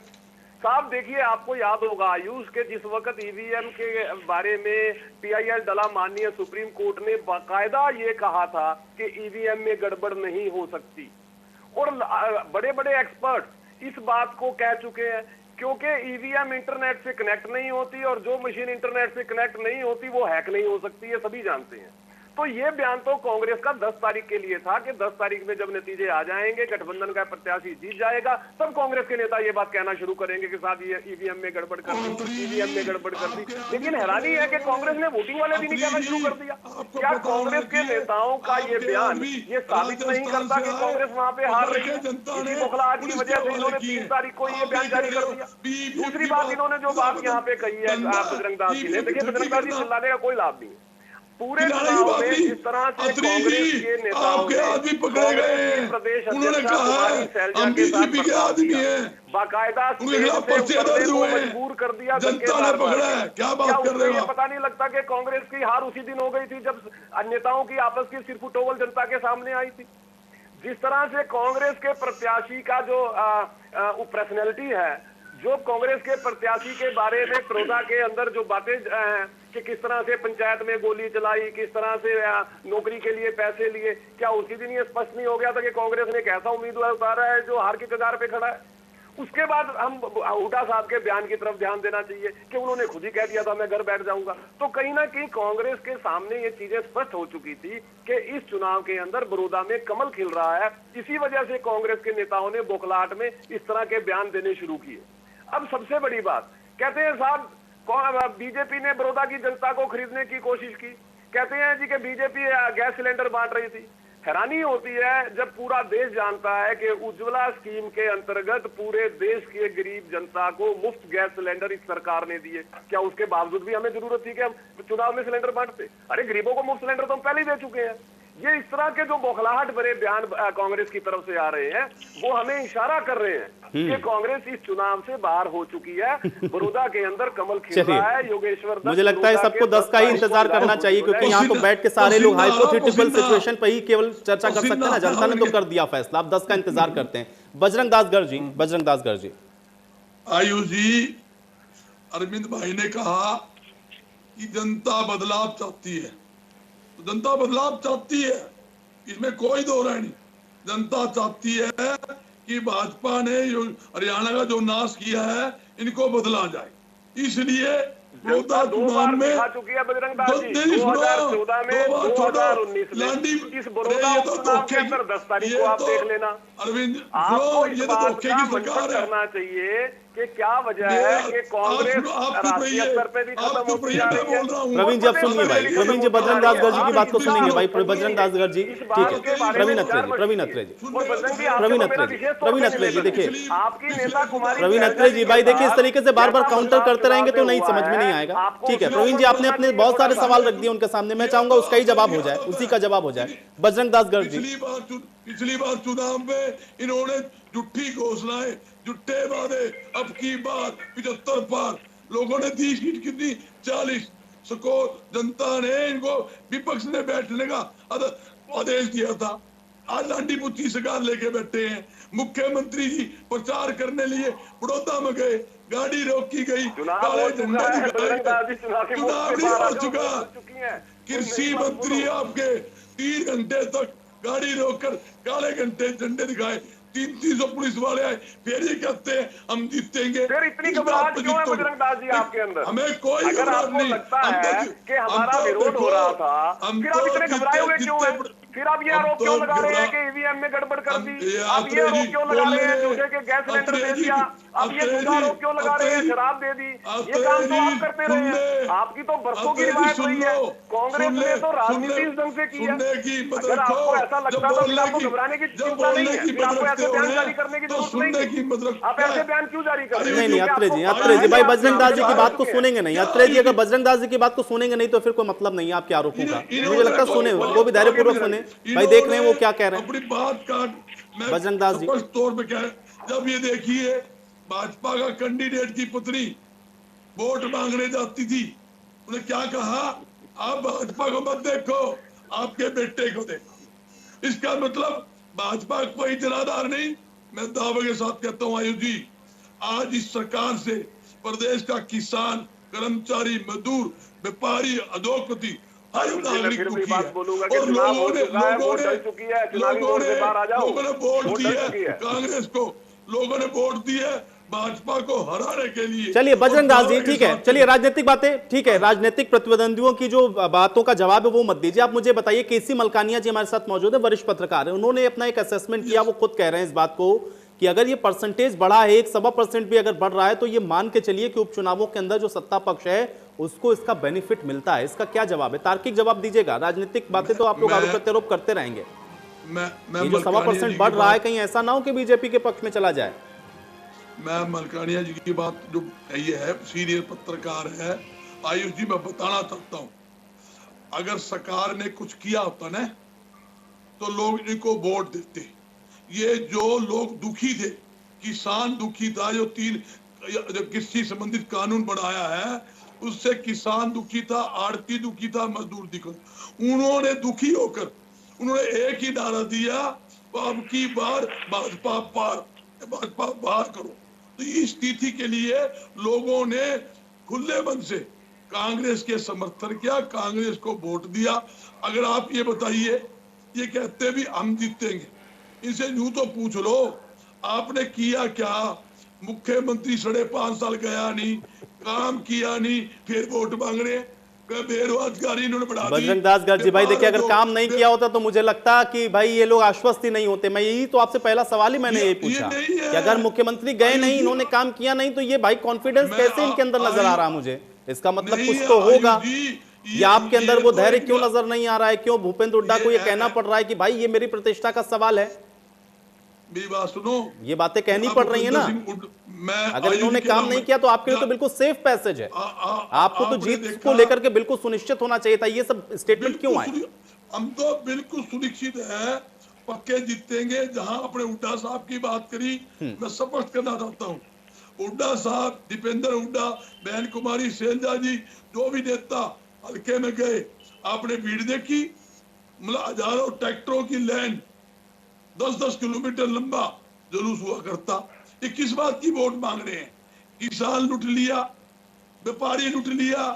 साहब देखिए, आपको याद होगा आयुष के जिस वक्त ईवीएम के बारे में पीआईएल डला, माननीय सुप्रीम कोर्ट ने बाकायदा ये कहा था कि ईवीएम में गड़बड़ नहीं हो सकती और बड़े बड़े एक्सपर्ट इस बात को कह चुके हैं, क्योंकि ईवीएम इंटरनेट से कनेक्ट नहीं होती और जो मशीन इंटरनेट से कनेक्ट नहीं होती वो हैक नहीं हो सकती, ये सभी जानते हैं। तो ये बयान तो कांग्रेस का 10 तारीख के लिए था कि 10 तारीख में जब नतीजे आ जाएंगे, गठबंधन का प्रत्याशी जीत जाएगा, तब कांग्रेस के नेता ये बात कहना शुरू करेंगे कि साहब ये ईवीएम में गड़बड़ कर दी, ईवीएम में गड़बड़ कर दी। लेकिन हैरानी है कि कांग्रेस ने वोटिंग वाले दिन ही कहना शुरू कर दिया। क्या कांग्रेस के नेताओं का ये बयान ये साबित नहीं करता कि कांग्रेस वहां पे हार रही है? इसी बौखलाहट की वजह से इन्होंने 3 तारीख को ये बयान जारी कर दिया। दूसरी बात, इन्होंने जो बात यहाँ पे कही है बजरंग दास जी ने, देखिए बजरंग दास जी चिल्लाने का कोई लाभ नहीं है। पूरे चुनाव में जिस तरह से कांग्रेस के नेताओं ने प्रदेश अध्यक्ष कुमारी सैलजा के साथ बाकायदा मजबूर कर दिया, क्या उसको ये पता नहीं लगता कि कांग्रेस की हार उसी दिन हो गई थी जब नेताओं की आपस की सिरफुटोवल जनता के सामने आई थी। जिस तरह से कांग्रेस के प्रत्याशी का जो पर्सनैलिटी है, जो कांग्रेस के प्रत्याशी के बारे में बड़ौदा के अंदर जो बातें कि किस तरह से पंचायत में गोली चलाई, किस तरह से नौकरी के लिए पैसे लिए, क्या उसी दिन ये स्पष्ट नहीं हो गया था कि कांग्रेस ने एक ऐसा उम्मीदवार उतारा है जो हार की कगार पे खड़ा है? उसके बाद हम हुड्डा साहब के बयान की तरफ ध्यान देना चाहिए कि उन्होंने खुद ही कह दिया था मैं घर बैठ जाऊंगा। तो कहीं ना कहीं कांग्रेस के सामने ये चीजें स्पष्ट हो चुकी थी कि इस चुनाव के अंदर बड़ौदा में कमल खिल रहा है। इसी वजह से कांग्रेस के नेताओं ने बौखलाहट में इस तरह के बयान देने शुरू किए। अब सबसे बड़ी बात, कहते हैं साहब बीजेपी ने बड़ौदा की जनता को खरीदने की कोशिश की, कहते हैं जी कि बीजेपी गैस सिलेंडर बांट रही थी। हैरानी होती है जब पूरा देश जानता है कि उज्ज्वला स्कीम के अंतर्गत पूरे देश के गरीब जनता को मुफ्त गैस सिलेंडर इस सरकार ने दिए। क्या उसके बावजूद भी हमें जरूरत थी कि हम चुनाव में सिलेंडर बांटते? अरे गरीबों को मुफ्त सिलेंडर तो हम पहले ही दे चुके हैं। ये इस तरह के जो बौखलाहट भरे बयान कांग्रेस की तरफ से आ रहे हैं वो हमें इशारा कर रहे हैं कि कांग्रेस इस चुनाव से बाहर हो चुकी है। बड़ौदा के अंदर कमल खिल रहा है। योगेश्वर मुझे लगता है सबको 10 का ही इंतजार करना चाहिए, क्योंकि यहाँ तो बैठ के सारे लोग हाइपोथेटिकल सिचुएशन पर ही केवल चर्चा कर सकते हैं ना। जनता ने तो कर दिया फैसला, आप 10 का इंतजार करते हैं। बजरंग दास गर जी। आयुष जी, अरविंद भाई ने कहा कि जनता बदलाव चाहती है, तो जनता बदलाव चाहती है, इसमें कोई दो राय नहीं। जनता चाहती है कि भाजपा ने हरियाणा का जो नाश किया है इनको बदला जाए, इसलिए जनता 2 बार दिखा चुकी है बजरंग दास जी, 2014 में, 2019 में। इस बड़ौदा उपचुनाव के अंदर 10 तारीख को आप देख लेना। अरविंद, आपको इस बात का मंथन करना चाहिए कि क्या वजह है कि कांग्रेस राष्ट्रीय स्तर पे भी खत्म होती जा रही है। प्रवीण जी अब सुनिए भाई, प्रवीण जी बजरंग दास गर्जी की बात को सुनेंगे भाई, बजरंग दास गर्जी, ठीक है, प्रवीण अत्रे जी, प्रवीण अत्रे जी, देखिए आपकी नेता कुमारी प्रवीण अत्रे जी भाई, देखिए इस तरीके से बार बार काउंटर करते रहेंगे तो नहीं समझ में नहीं आएगा। ठीक है प्रवीण जी, आपने अपने बहुत सारे सवाल रख दिए उनके सामने, मैं चाहूंगा उसका ही जवाब हो जाए, उसी का जवाब हो जाए। बजरंग दास गर्जी, पिछली बार चुनाव में इन्होंने झूठी घोषणाएं, झूठे वादे, अब की बार 75 पार, लोगों ने दी सीट कितनी 40 सको, जनता ने इनको विपक्ष ने बैठने का आदेश दिया था। आज लांडी पुच्ची सरकार लेके बैठे हैं। मुख्यमंत्री जी प्रचार करने लिए बड़ौदा में गए, गाड़ी रोकी गई, काले झंडे दिखाए, चुनाव नहीं हो चुका। कृषि मंत्री आपके 3 घंटे तक गाड़ी रोककर काले घंटे झंडे दिखाए, 300 पुलिस वाले आए, फिर ये कहते हैं हम जीतेंगे। फिर इतनी घबराहट क्यों है बजरंग दास जी आपके अंदर? हमें कोई अगर आपको लगता है कि हमारा विरोध हो रहा था, फिर आप इतने घबराए हुए क्यों हैं? फिर आप ये आरोप क्यों लगा रहे हैं कि ईवीएम में गड़बड़ कर दी? आप ये आरोप क्यों लगा रहे हैं दूसरे के गैस सिलेंडर दे दिया? आप ये दूसरा आरोप क्यों लगा रहे हैं शराब दे दी? ये काम तो आप करते रहे हैं, आपकी तो बरसों की रिवायत रही है। कांग्रेस ने तो राजनीति इस ढंग से की है। अगर आपको ऐसा लगता तो फिर आपको घबराने की चिंता नहीं है, फिर आपको ऐसे बयान जारी करने की जरूरत नहीं है। आप ऐसे बयान क्यों जारी कर रहे हैं? नहीं अत्रे जी भाई, बजरंग दास जी की बात को सुनेंगे नहीं। अत्रे जी अगर बजरंग दास जी की बात को सुनेंगे नहीं तो फिर कोई मतलब नहीं है आपके आरोपों का। मुझे लगता है सुने, वो भी धैर्यपूर्वक सुने भाई, देख रहे हैं वो क्या कह रहे हैं। अपनी बात काट बजरंग दास जी तौर पे क्या है, जब ये देखिए भाजपा का कैंडिडेट की पुत्री वोट मांगने जाती थी, उन्हें क्या कहा, आप भाजपा को मत देखो, आपके बेटे को देखो। इसका मतलब भाजपा कोई जनाधार नहीं। मैं दावे के साथ कहता हूँ आयुष जी, आज इस सरकार से प्रदेश का किसान, कर्मचारी, मजदूर, व्यापारी, उद्योगपति हर नागरिक दुखी है। और लोगों ने वोट दिया कांग्रेस को, लोगों ने वोट दिया भाजपा को हराने के लिए। चलिए बजरंग दास जी, ठीक है, चलिए राजनीतिक बातें, ठीक है, राजनीतिक प्रतिद्वंदियों की जो बातों का जवाब है वो मत दीजिए। आप मुझे बताइए, केसी मलकानिया जी हमारे साथ मौजूद है, वरिष्ठ पत्रकार है, उन्होंने अपना एक असेसमेंट किया, वो खुद कह रहे हैं इस बात को कि अगर ये परसेंटेज बढ़ा है, 1.25% भी अगर बढ़ रहा है तो ये मान के चलिए कि उपचुनावों के अंदर जो सत्ता पक्ष है उसको इसका बेनिफिट मिलता है। इसका क्या जवाब है? तार्किक जवाब दीजिएगा, राजनीतिक बातें तो आप लोग आरोप प्रत्यारोप करते रहेंगे। ये जो 1.25% बढ़ रहा है, कहीं ऐसा ना हो कि बीजेपी के पक्ष में चला जाए। मैं मलकानिया जी की बात जो ये है, सीनियर पत्रकार है, आयुष जी मैं बताना चाहता हूँ, अगर सरकार ने कुछ किया होता ना तो लोग इनको वोट देते। ये जो लोग दुखी थे, किसान दुखी था, जो कृषि संबंधित कानून बनाया है उससे किसान दुखी था, आड़ती दुखी था, मजदूर दुखी, उन्होंने दुखी होकर उन्होंने एक ही नारा दिया, अब की बार भाजपा पार, भाजपा बाहर करो। तो इस स्थिति के लिए लोगों ने खुले मन से कांग्रेस के समर्थन किया, कांग्रेस को वोट दिया। अगर आप ये बताइए, ये कहते भी हम जीतेंगे, इनसे यूं तो पूछ लो आपने किया क्या? मुख्यमंत्री 5.5 साल गया नहीं, काम किया नहीं, फिर वोट मांग रहे। बेरोजगारी इन्होंने बढ़ा दी। बजरंग दास गर्जी भाई, देखिए अगर काम नहीं किया होता तो मुझे लगता कि भाई ये लोग आश्वस्त ही नहीं होते। मैं यही तो आपसे पहला सवाल ही मैंने यही पूछा कि अगर मुख्यमंत्री गए नहीं, इन्होंने काम किया नहीं, तो ये भाई कॉन्फिडेंस कैसे इनके अंदर नजर आ रहा मुझे? इसका मतलब कुछ तो होगा। या आपके अंदर वो धैर्य क्यों नजर नहीं आ रहा है? क्यों भूपेंद्र हुड्डा को ये कहना पड़ रहा है कि भाई ये मेरी प्रतिष्ठा का सवाल है? मेरी बात सुनो, ये बातें कहनी पड़ रही है ना। अगर इन्होंने काम नहीं किया तो आपके लिए तो बिल्कुल सेफ पैसेज है, आपको तो जीत को लेकर के बिल्कुल सुनिश्चित होना चाहिए था। ये सब स्टेटमेंट क्यों आए? हम तो बिल्कुल सुनिश्चित है, पक्के जीतेंगे। जहां अपने हुड्डा साहब की बात करी, मैं स्पष्ट करना चाहता हूँ, हुड्डा साहब, दीपेंद्र हुड्डा, बहन कुमारी सैलजा जी, जो भी नेता हल्के में गए, आपने भीड़ देखी, मतलब हजारों ट्रैक्टरों की लाइन, 10-10 किलोमीटर लंबा जुलूस हुआ करता। ये किस बात की वोट मांग रहे हैं? किसान लूट लिया, व्यापारी लूट लिया,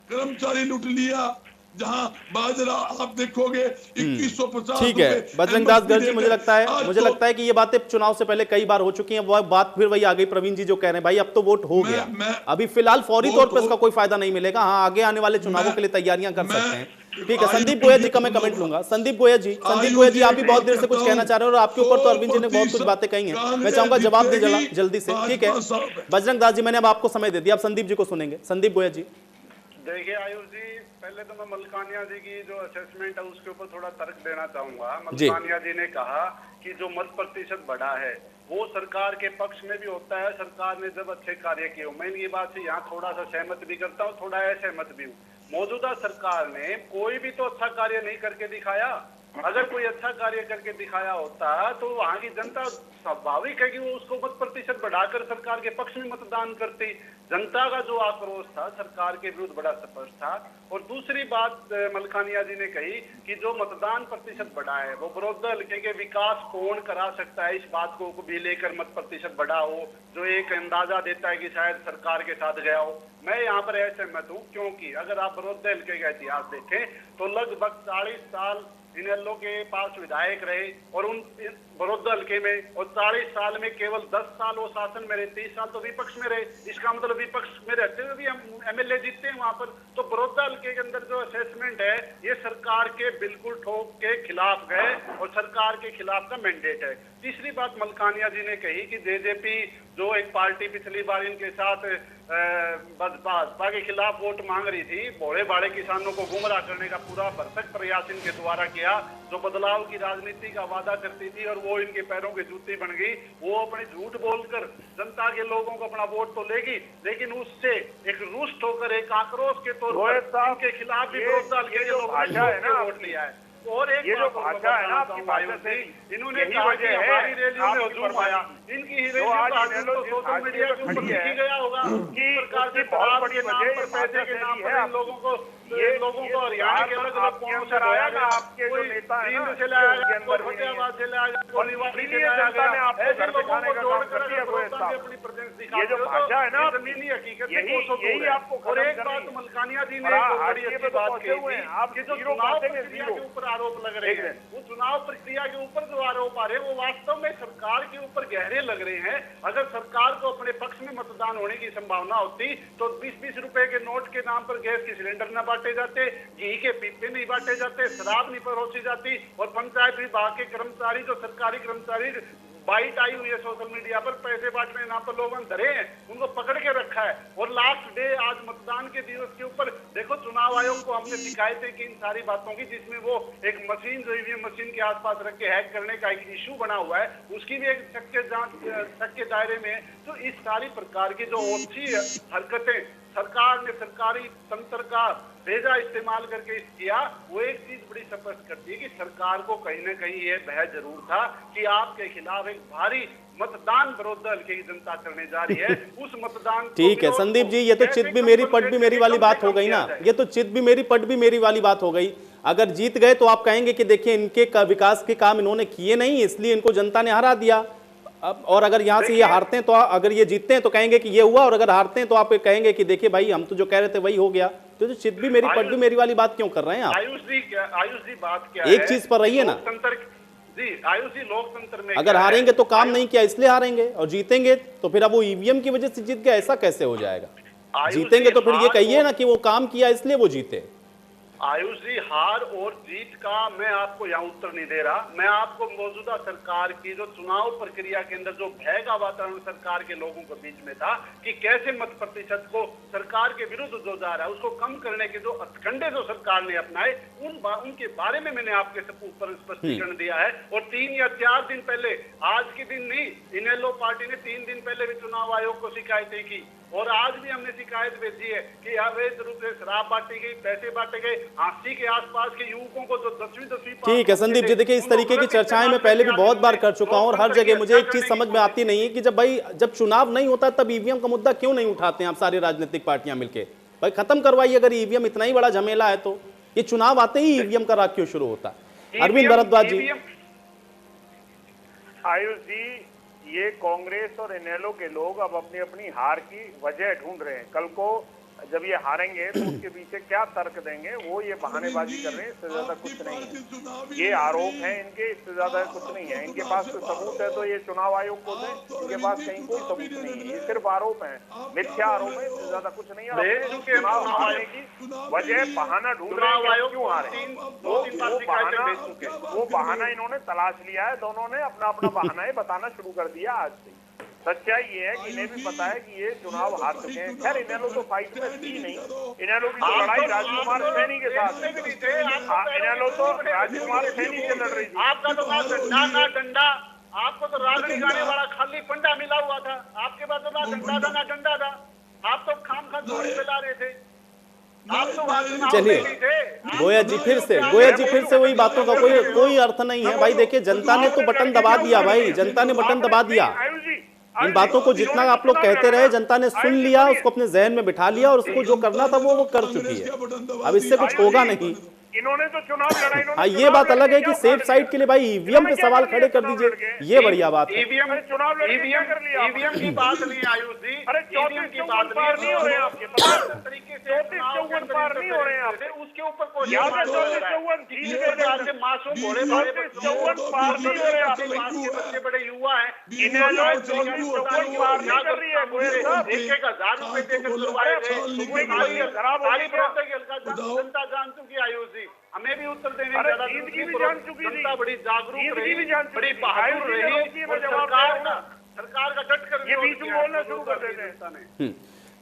कर्मचारी लूट लिया। जहां बाजरा आप देखोगे 2150। ठीक है बजरंग दास गर्जी, मुझे लगता है कि ये बातें चुनाव से पहले कई बार हो चुकी हैं। वो बात फिर वही आ गई, प्रवीण जी जो कह रहे हैं भाई अब तो वोट हो गया, अभी फिलहाल फौरी तौर पर इसका कोई फायदा नहीं मिलेगा। हाँ, आगे आने वाले चुनावों के लिए तैयारियां कर सकते हैं। ठीक है, संदीप गोया जी का मैं कमेंट लूंगा। संदीप गोया जी आप भी बहुत देर से कुछ कहना चाह रहे हो और आपके ऊपर तो अरविंद जी ने बहुत कुछ बातें कही हैं, मैं चाहूंगा जवाब दें जल्दी से। ठीक है बजरंग दास जी, मैंने अब आपको समय दे दिया, आप संदीप जी को सुनेंगे। संदीप गोया जी। देखिए आयुष जी, पहले तो मैं मलकानिया जी की जो असेसमेंट है उसके ऊपर थोड़ा तर्क देना चाहूंगा। मलकानिया जी ने कहा कि जो मत प्रतिशत बढ़ा है वो सरकार के पक्ष में भी होता है, सरकार ने जब अच्छे कार्य किए। मैं इनकी बात से यहाँ थोड़ा सा सहमत भी करता हूँ, थोड़ा असहमत भी हूँ। मौजूदा सरकार ने कोई भी तो अच्छा कार्य नहीं करके दिखाया। अगर कोई अच्छा कार्य करके दिखाया होता तो वहां की जनता स्वाभाविक है कि वो उसको मत प्रतिशत बढ़ाकर सरकार के पक्ष में मतदान करती। जनता का जो आक्रोश था सरकार के विरुद्ध बड़ा स्पष्ट था। और दूसरी बात मलकानिया जी ने कही कि जो मतदान प्रतिशत बढ़ा है वो विरोधी हल्के के विकास पूर्ण करा सकता है, इस बात को भी लेकर मत प्रतिशत बढ़ा हो, जो एक अंदाजा देता है कि शायद सरकार के साथ गया हो। मैं यहाँ पर असहमत हूँ, क्योंकि अगर आप विरोधी हल्के का इतिहास देखें तो लगभग 40 साल इनेलो के पास विधायक रहे और उन विरोधी हल्के में, और 40 साल में केवल 10 साल वो शासन में रहे, 30 साल तो विपक्ष में रहे। इसका मतलब विपक्ष में रहते हुए भी हम एमएलए जीतते हैं वहां पर। तो विरोधी हल्के के अंदर जो असेसमेंट है ये सरकार के बिल्कुल ठोक के खिलाफ गए और सरकार के खिलाफ का मैंडेट है। तीसरी बात मलकानिया जी ने कही कि जेजेपी जो एक पार्टी पिछली बार इनके साथ भाजपा के खिलाफ वोट मांग रही थी, भोले भाले किसानों को गुमराह करने का पूरा भरसक प्रयास इनके द्वारा किया। जो बदलाव की राजनीति का वादा करती थी और वो इनके पैरों की जूती बन गई। वो अपने झूठ बोलकर जनता के लोगों को अपना वोट तो लेगी, लेकिन उससे एक रुष्ट होकर एक आक्रोश के तौर पर इनके खिलाफ भी विरोध डाल के वोट लिया है। और एक ये जो भाषा है ना आपकी भाषा से, इन्होंने कहा कि हमारी रैलियों में हुजूम आया, इनकी रैलियों का सोशल मीडिया के ऊपर लिखी गया होगा कि सरकार के शराब के नाम पर, पैसे के नाम पर इन लोगों को हरियाणा के अलग अलग कोनों से लाया गया। आपके जो नेता है ना से लाया गया, फतेहाबाद से लाया गया, गोलीबारी से लाया गया। ऐसे लोगों को जोड़कर अपनी प्रेजेंस दिखाते हो। ये जो भाषा है ना जमीनी हकीकत यही आपको। और एक बात मलकानिया जी ने बड़ी अच्छी बात कही कि जो चुनाव प्रक्रिया के ऊपर आरोप लग रहे हैं, वो चुनाव प्रक्रिया के ऊपर जो आरोप आ रहे हैं वो वास्तव में सरकार के ऊपर गहरे लग रहे हैं। अगर सरकार को अपने पक्ष में मतदान होने की संभावना होती तो 20-20 रुपए के नोट के नाम पर गैस के सिलेंडर न बांटे जाते, घी के पीपे नहीं बांटे जाते, शराब नहीं परोसी जाती, और पंचायत विभाग के कर्मचारी जो सरकारी कर्मचारी बाइट आई हुई है सोशल मीडिया पर पैसे बांटने नाम पर लोग धरे हैं, उनको पकड़ के रखा है। और लास्ट डे आज मतदान के दिवस के ऊपर देखो, चुनाव आयोग को हमने शिकायतें की इन सारी बातों की, जिसमें वो एक मशीन जो ईवीएम मशीन के आसपास रख के हैक करने का एक इशू बना हुआ है, उसकी भी एक शक के दायरे में है। तो इस सारी प्रकार की जो ओछी हरकतें सरकार ने सरकारी तंत्र का भेजा इस्तेमाल करके किया, वो एक चीज बड़ी स्पष्ट करती है कि सरकार को कहीं ना कहीं ये भय जरूर था कि आपके खिलाफ एक भारी मतदान विरोधी हल्के की जनता करने जा रही है। उस मतदान ठीक है संदीप जी, ये तो चित भी मेरी पट भी मेरी वाली बात हो गई ना, ये तो चित भी मेरी पट भी मेरी वाली बात हो गई। अगर जीत गए तो आप कहेंगे कि देखिए इनके विकास के काम इन्होंने किए नहीं, इसलिए इनको जनता ने हरा दिया। अब और अगर यहाँ से ये हारते हैं तो अगर ये जीतते हैं तो कहेंगे कि ये हुआ, और अगर हारते हैं तो आप कहेंगे कि देखिए भाई हम तो जो कह रहे थे वही हो गया। तो जो चित भी मेरी पट भी मेरी वाली बात क्यों कर रहे हैं आप? आयुष जी बात क्या एक चीज पर रहिए ना जी। आयुष जी लोकतंत्र में अगर हारेंगे तो काम नहीं किया इसलिए हारेंगे, और जीतेंगे तो फिर अब वो ईवीएम की वजह से जीत गया, ऐसा कैसे हो जाएगा? जीतेंगे तो फिर ये कहिए ना कि वो काम किया इसलिए वो जीते। आयुष जी हार और जीत का मैं आपको यहाँ उत्तर नहीं दे रहा। मैं आपको मौजूदा सरकार की जो चुनाव प्रक्रिया के अंदर जो भय का वातावरण सरकार के लोगों के बीच में था कि कैसे मत प्रतिशत को सरकार के विरुद्ध जो जा रहा है उसको कम करने के जो हथकंडे जो सरकार ने अपनाए उनके बारे में मैंने आपके ऊपर स्पष्टीकरण दिया है। और 3 या 4 दिन पहले, आज के दिन नहीं, इनेलो पार्टी ने 3 दिन पहले भी चुनाव आयोग को शिकायतें की, और आज भी हमने शिकायत भेजी है कि अवैध रूप से शराब बांटी गई, पैसे बांटे गए, हांसी के आसपास के युवकों को जो 10वीं ठीक है संदीप जी, देखिए इस तरीके की चर्चाएं मैं पहले भी बहुत बार कर चुका हूं, और हर जगह मुझे एक चीज समझ में आती नहीं है कि जब चुनाव नहीं होता तब ईवीएम का मुद्दा क्यों नहीं उठाते हैं आप सारी राजनीतिक पार्टियां मिलकर? भाई खत्म करवाइए, अगर ईवीएम इतना ही बड़ा झमेला है तो ये चुनाव आते ही ईवीएम का राग क्यों शुरू होता है? अरविंद भरद्वाज जी। आयुष जी, ये कांग्रेस और इनेलो के लोग अब अपनी अपनी हार की वजह ढूंढ रहे हैं। कल को जब ये हारेंगे तो उसके पीछे क्या तर्क देंगे, वो ये बहानेबाजी कर रहे हैं, इससे ज्यादा कुछ नहीं है। ये आरोप है इनके, इससे ज्यादा कुछ नहीं है। इनके पास कोई सबूत है तो ये चुनाव आयोग को दें, इनके पास कहीं कोई सबूत नहीं है, ये सिर्फ आरोप है, मिथ्या आरोप है, इससे ज्यादा कुछ नहीं है। चुनाव हारने की वजह बहाना ढूंढ रहे हैं, क्यों हारे, वो बहाना इन्होंने तलाश लिया है। दोनों ने अपना अपना बहाना बताना शुरू कर दिया आज से। सच्चाई ये है कि इन्हें भी पता है कि ये चुनाव हार चुके हैं। खैर इनेलो तो फाइट में थी नहीं, इनेलो की तो लड़ाई राजकुमार सैनी के साथ, इनेलो तो राजकुमार सैनी से लड़ रही थी। आपका तो डंडा ना डंडा, आपको तो राजनीति गाने वाला खाली पंडा मिला हुआ था, आपके पास तो ना डंडा था ना डंडा था, आप तो खाम खा जोड़ी फैला रहे थे। चलिए गोया जी फिर से वही बातों का कोई अर्थ नहीं है भाई। देखिए जनता ने तो बटन दबा दिया भाई, जनता ने बटन दबा दिया। इन बातों को जितना आप लोग कहते रहे, जनता ने सुन लिया, उसको अपने जहन में बिठा लिया और उसको जो करना था वो कर चुकी है। अब इससे कुछ होगा नहीं। इन्होंने तो चुनाव लड़ा, हाँ ये बात अलग है कि सेफ साइड के लिए भाई ईवीएम पे सवाल खड़े कर दीजिए, ये बढ़िया बात है। ईवीएम की बात नहीं आयुष जी, अरे 34 की बात नहीं हो रहे हैं आपके तरीके से 34 पार नहीं हो रहे हैं आपसे, उसके ऊपर कोई मासूम घोड़े पार नहीं हो रहे आपके बच्चे बड़े युवा है, जनता जान चुकी आयुष जी, हमें भी उत्तर देने की जान चुकी थी, बड़ी जागरूक रही, बड़ी बहादुर रही, सरकार का डट कर ये बीच में बोलना शुरू कर देते हैं।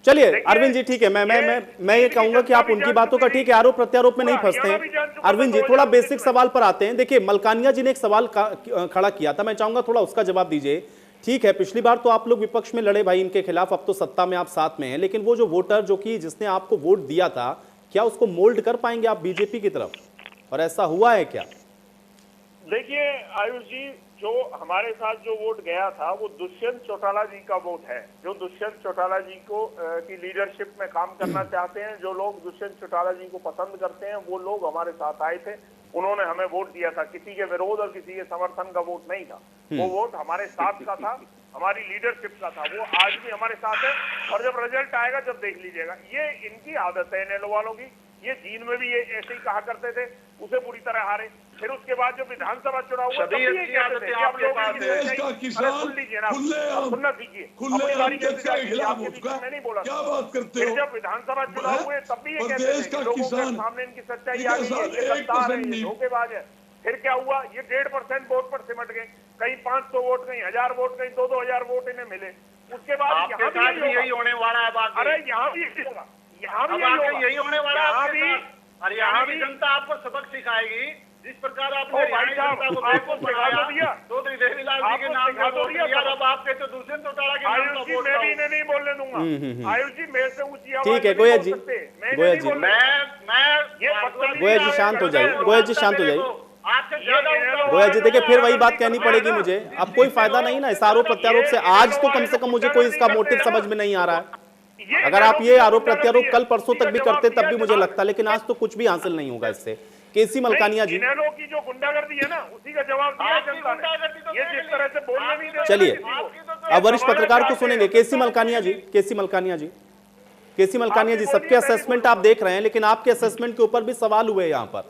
चलिए अरविंद जी ठीक है, मैं ये कहूंगा कि आप उनकी बातों का ठीक है, आरोप प्रत्यारोप में नहीं फंसते हैं। अरविंद जी थोड़ा बेसिक सवाल पर आते हैं। देखिए मलकानिया जी ने एक सवाल खड़ा किया था, मैं चाहूंगा थोड़ा उसका जवाब दीजिए। ठीक है पिछली बार तो आप लोग विपक्ष में लड़े भाई इनके खिलाफ, अब तो सत्ता में आप साथ में हैं, लेकिन वो जो वोटर जो कि जिसने आपको वोट दिया था, क्या उसको मोल्ड कर पाएंगे आप बीजेपी की तरफ, और ऐसा हुआ है क्या? देखिए आयुष जी, जो हमारे साथ जो वोट गया था वो दुष्यंत चौटाला जी का वोट है। जो दुष्यंत चौटाला जी को की लीडरशिप में काम करना चाहते हैं, जो लोग दुष्यंत चौटाला जी को पसंद करते हैं, वो लोग हमारे साथ आए थे, उन्होंने हमें वोट दिया था। किसी के विरोध और किसी के समर्थन का वोट नहीं था, वो वोट हमारे साथ का था, हमारी लीडरशिप का था। वो आज भी हमारे साथ है और जब रिजल्ट आएगा जब देख लीजिएगा। ये इनकी आदत है इनेलो वालों की, ये जीन में भी ये ऐसे ही कहा करते थे, उसे पूरी तरह हारे। फिर उसके बाद जो विधानसभा चुनाव हुआ तब भी ये कहते थे कि आप लोग सुनना सीखिए, अपनी बारी मैं नहीं बोला। फिर जब विधानसभा चुनाव हुए तब भी ये कहते थे कि लोगों के सामने इनकी सच्चाई आ गई है, ये गद्दार है, ये धोखेबाज है। फिर क्या हुआ, ये 1.5% वोट पर सिमट गए, कहीं 500 वोट, कहीं 1000 वोट, कहीं 2-2000 वोट इन्हें मिले। उसके बाद यहाँ भी यही होने वाला है। अरे यहाँ भी होगा, यहाँ भी यही होने वाला है। और यहाँ भी जनता आपको सबक सिखाएगी, जिस प्रकार आपने आपको सिखा दिया तो देवीलाल जी के नाम का वोट दिया, अब आप कहते हो दुष्यंत चौटाला के नाम का वोट। मैं भी इन्हें नहीं बोलने दूंगा आयुष जी, मेरे से ऊंची आवाज। ठीक है गोया जी, गोया जी शांत हो जाइए, गोया जी शांत हो जाइए। गोया जी देखिए फिर वही बात कहनी पड़ेगी मुझे, अब कोई फायदा नहीं ना इस आरोप प्रत्यारोप से। आज तो कम से कम मुझे कोई इसका मोटिव समझ में नहीं आ रहा है। अगर आप ये आरोप प्रत्यारोप कल परसों तक भी करते तब भी मुझे लगता, लेकिन आज तो कुछ भी हासिल नहीं होगा इससे। केसी मलकानिया जी, इनेलो की जो गुंडागर्दी है ना, उसी का जवाब दिया जनता ने। ये जिस तरह से बोलने नहीं देते। चलिए अब वरिष्ठ पत्रकार को सुनेंगे। केसी मलकानिया जी, केसी मलकानिया जी, सबके असेसमेंट आप देख रहे हैं, लेकिन आपके असेसमेंट के ऊपर भी सवाल हुए यहाँ पर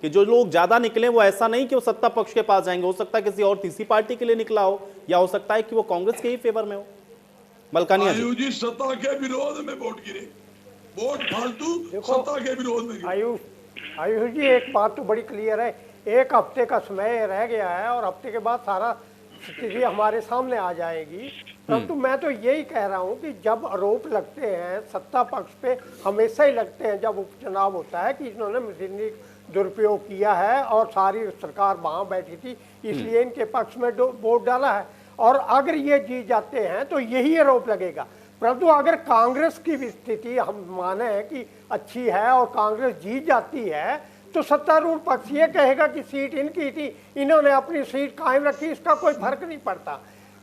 कि जो लोग ज्यादा निकले वो ऐसा नहीं कि वो सत्ता पक्ष के पास जाएंगे, हो सकता है किसी और तीसरी पार्टी के लिए निकला हो, या हो सकता है कि वो कांग्रेस के ही फेवर में हो। मलकानिया जी, सत्ता के विरोध में वोट गिरे, वोट फालतू सत्ता के विरोध में। आयुष जी एक बात तो बड़ी क्लियर है, एक हफ्ते का समय रह गया है और हफ्ते के बाद सारा स्थिति हमारे सामने आ जाएगी। परंतु मैं तो यही कह रहा हूँ कि जब आरोप लगते हैं सत्ता पक्ष पे, हमेशा ही लगते हैं जब उपचुनाव होता है कि इन्होंने मशीनरी दुरुपयोग किया है और सारी सरकार वहाँ बैठी थी इसलिए इनके पक्ष में वोट डाला है, और अगर ये जीत जाते हैं तो यही आरोप लगेगा। परंतु अगर कांग्रेस की भी स्थिति हम माने कि अच्छी है और कांग्रेस जीत जाती है तो सत्तारूढ़ पक्ष ये कहेगा कि सीट इनकी थी, इन्होंने अपनी सीट कायम रखी, इसका कोई फर्क नहीं पड़ता।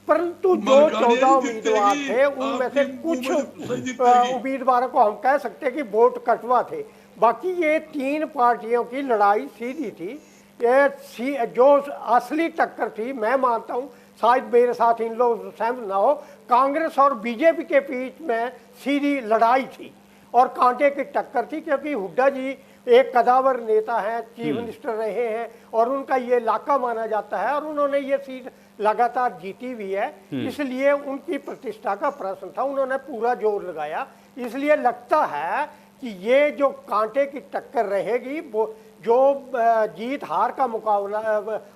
परंतु जो 14 उम्मीदवार थे उनमें से कुछ उम्मीदवारों को हम कह सकते हैं कि वोट कटवा थे, बाकी ये 3 पार्टियों की लड़ाई सीधी थी। ये जो असली टक्कर थी, मैं मानता हूँ शायद मेरे साथ इन लोग सहमत ना हो, कांग्रेस और बीजेपी के बीच में सीधी लड़ाई थी और कांटे की टक्कर थी, क्योंकि हुड्डा जी एक कदावर नेता हैं, चीफ मिनिस्टर रहे हैं और उनका ये इलाका माना जाता है और उन्होंने ये सीट लगातार जीती भी है, इसलिए उनकी प्रतिष्ठा का प्रश्न था, उन्होंने पूरा जोर लगाया। इसलिए लगता है कि ये जो कांटे की टक्कर रहेगी, वो जो जीत हार का मुकाबला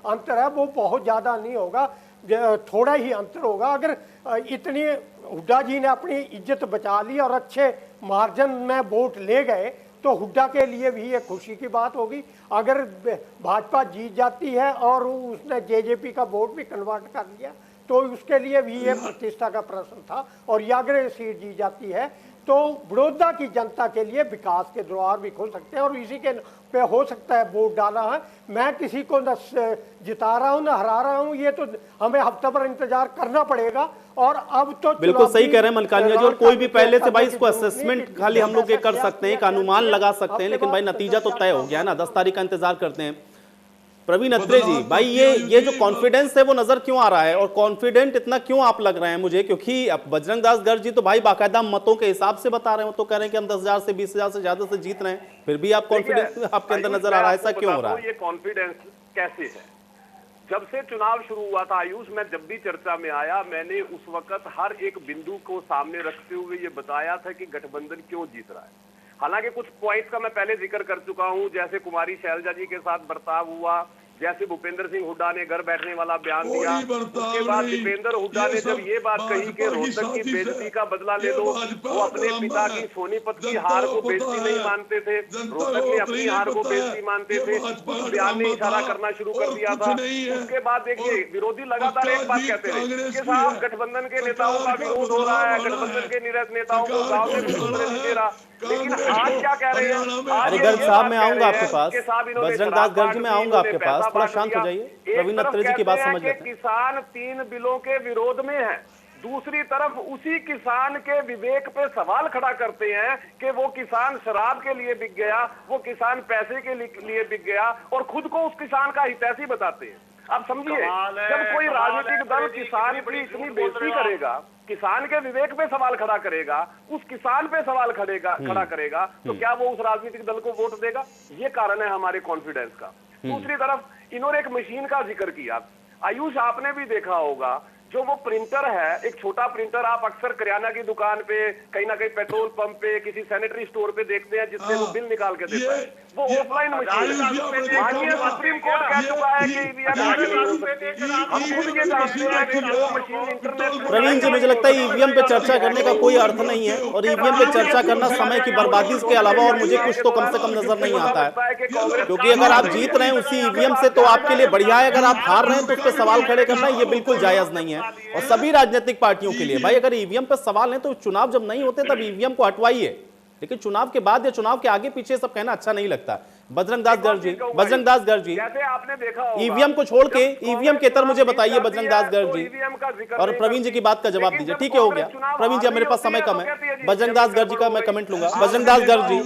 अंतर है वो बहुत ज़्यादा नहीं होगा, थोड़ा ही अंतर होगा। अगर इतनी हुड्डा जी ने अपनी इज्जत बचा ली और अच्छे मार्जिन में वोट ले गए तो हुड्डा के लिए भी एक खुशी की बात होगी। अगर भाजपा जीत जाती है और उसने जेजेपी का वोट भी कन्वर्ट कर लिया तो उसके लिए भी ये प्रतिष्ठा का प्रश्न था। और ये अगर सीट जीत जाती है तो बड़ौदा की जनता के लिए विकास के द्वार भी खोल सकते हैं और इसी के पे हो सकता है वोट डाला है। मैं किसी को न जिता रहा हूँ न हरा रहा हूँ, ये तो हमें हफ्ता भर इंतजार करना पड़ेगा। और अब तो बिल्कुल सही कह रहे हैं मलकानिया जी, और कोई भी पहले से भाई इसको असेसमेंट खाली हम लोग ये कर सकते हैं, एक अनुमान लगा सकते हैं, लेकिन भाई नतीजा तो तय हो गया ना, 10 तारीख का इंतजार करते हैं। प्रवीण अत्रे जी, भाई ये जो कॉन्फिडेंस है वो नजर क्यों आ रहा है और कॉन्फिडेंट इतना क्यों आप लग रहे हैं मुझे? क्योंकि अब बजरंग दास गर्ग जी तो भाई बाकायदा मतों के हिसाब से बता रहे हैं, तो कह रहे हैं कि हम 10,000 से 20,000 से ज्यादा से जीत रहे हैं, फिर भी आप कॉन्फिडेंस आपके अंदर नजर आ रहा है, ऐसा क्यों हो रहा है? ये कॉन्फिडेंस कैसे है? जब से चुनाव शुरू हुआ था आयुष, मैं जब भी चर्चा में आया मैंने उस वक्त हर एक बिंदु को सामने रखते हुए ये बताया था कि गठबंधन क्यों जीत रहा है। हालांकि कुछ पॉइंट्स का मैं पहले जिक्र कर चुका हूं, जैसे कुमारी शैलजा जी के साथ बर्ताव हुआ, जैसे भूपेंद्र सिंह हुड्डा ने घर बैठने वाला बयान दिया, उसके बाद दीपेंद्र हुड्डा ने जब ये बात कही कि रोहतक की बेइज्जती का बदला ले लो, वो अपने पिता की सोनीपत की हार को बेइज्जती नहीं मानते थे, रोहतक में अपनी हार को बेइज्जती मानते थे, उस बयान ने इशारा करना शुरू कर दिया था। उसके बाद देखिए विरोधी लगातार एक बात कहते हैं कि साहब गठबंधन के नेताओं का विरोध हो रहा है, गठबंधन के नेताओं को गाँव में नहीं दे रहा, लेकिन आज क्या कह रहे हैं? अरे गर्ग साहब मैं आऊंगा आपके पास, बजरंग दास गर्ग जी मैं आऊंगा आपके पास, थोड़ा शांत हो जाइए। प्रवीण अत्रे जी की बात समझ लेते हैं। किसान 3 बिलों के विरोध में है, दूसरी तरफ उसी किसान के विवेक पे सवाल खड़ा करते हैं कि वो किसान शराब के लिए बिक गया, वो किसान पैसे के लिए बिक गया और खुद को उस किसान का हितैषी बताते हैं। अब समझिए, जब कोई राजनीतिक दल किसान की इतनी बेइज्जती करेगा, किसान के विवेक पे सवाल खड़ा करेगा, उस किसान पे सवाल खड़ा करेगा, तो क्या वो उस राजनीतिक दल को वोट देगा? ये कारण है हमारे कॉन्फिडेंस का। दूसरी तरफ इन्होंने एक मशीन का जिक्र किया, आयुष आपने भी देखा होगा, जो वो प्रिंटर है, एक छोटा प्रिंटर आप अक्सर किराना की दुकान पे, कहीं ना कहीं पेट्रोल पंप पे, किसी सैनिटरी स्टोर पे देखते हैं जिससे वो बिल निकाल के देता है, वो ऑफलाइन मशीन है। माननीय सुप्रीम कोर्ट कह चुका है कि प्रवीण जी मुझे लगता है ईवीएम पे चर्चा करने का कोई अर्थ नहीं है और ईवीएम पे चर्चा करना समय की बर्बादी के अलावा और मुझे कुछ तो कम से कम नजर नहीं आता है, क्योंकि अगर आप जीत रहे हैं उसी ईवीएम से तो आपके लिए बढ़िया है, अगर आप हार रहे हैं तो उस पर सवाल खड़े करना ये बिल्कुल जायज नहीं है। और सभी राजनीतिक पार्टियों के लिए भाई अगर ईवीएम पे सवाल है तो चुनाव जब नहीं होते तब ईवीएम को हटवाइए, लेकिन चुनाव के बाद या चुनाव के आगे पीछे सब कहना अच्छा नहीं लगता। बजरंग दास गर्ग जी जैसे आपने देखा ईवीएम को छोड़ के ईवीएम के तरफ मुझे बताइए बजरंग दास गर्ग जी, और प्रवीण जी की बात का जवाब दीजिए। ठीक है, हो गया प्रवीण जी, मेरे पास समय कम है, बजरंग दास गर्ग जी का मैं कमेंट लूंगा। बजरंग दास गर्ग जी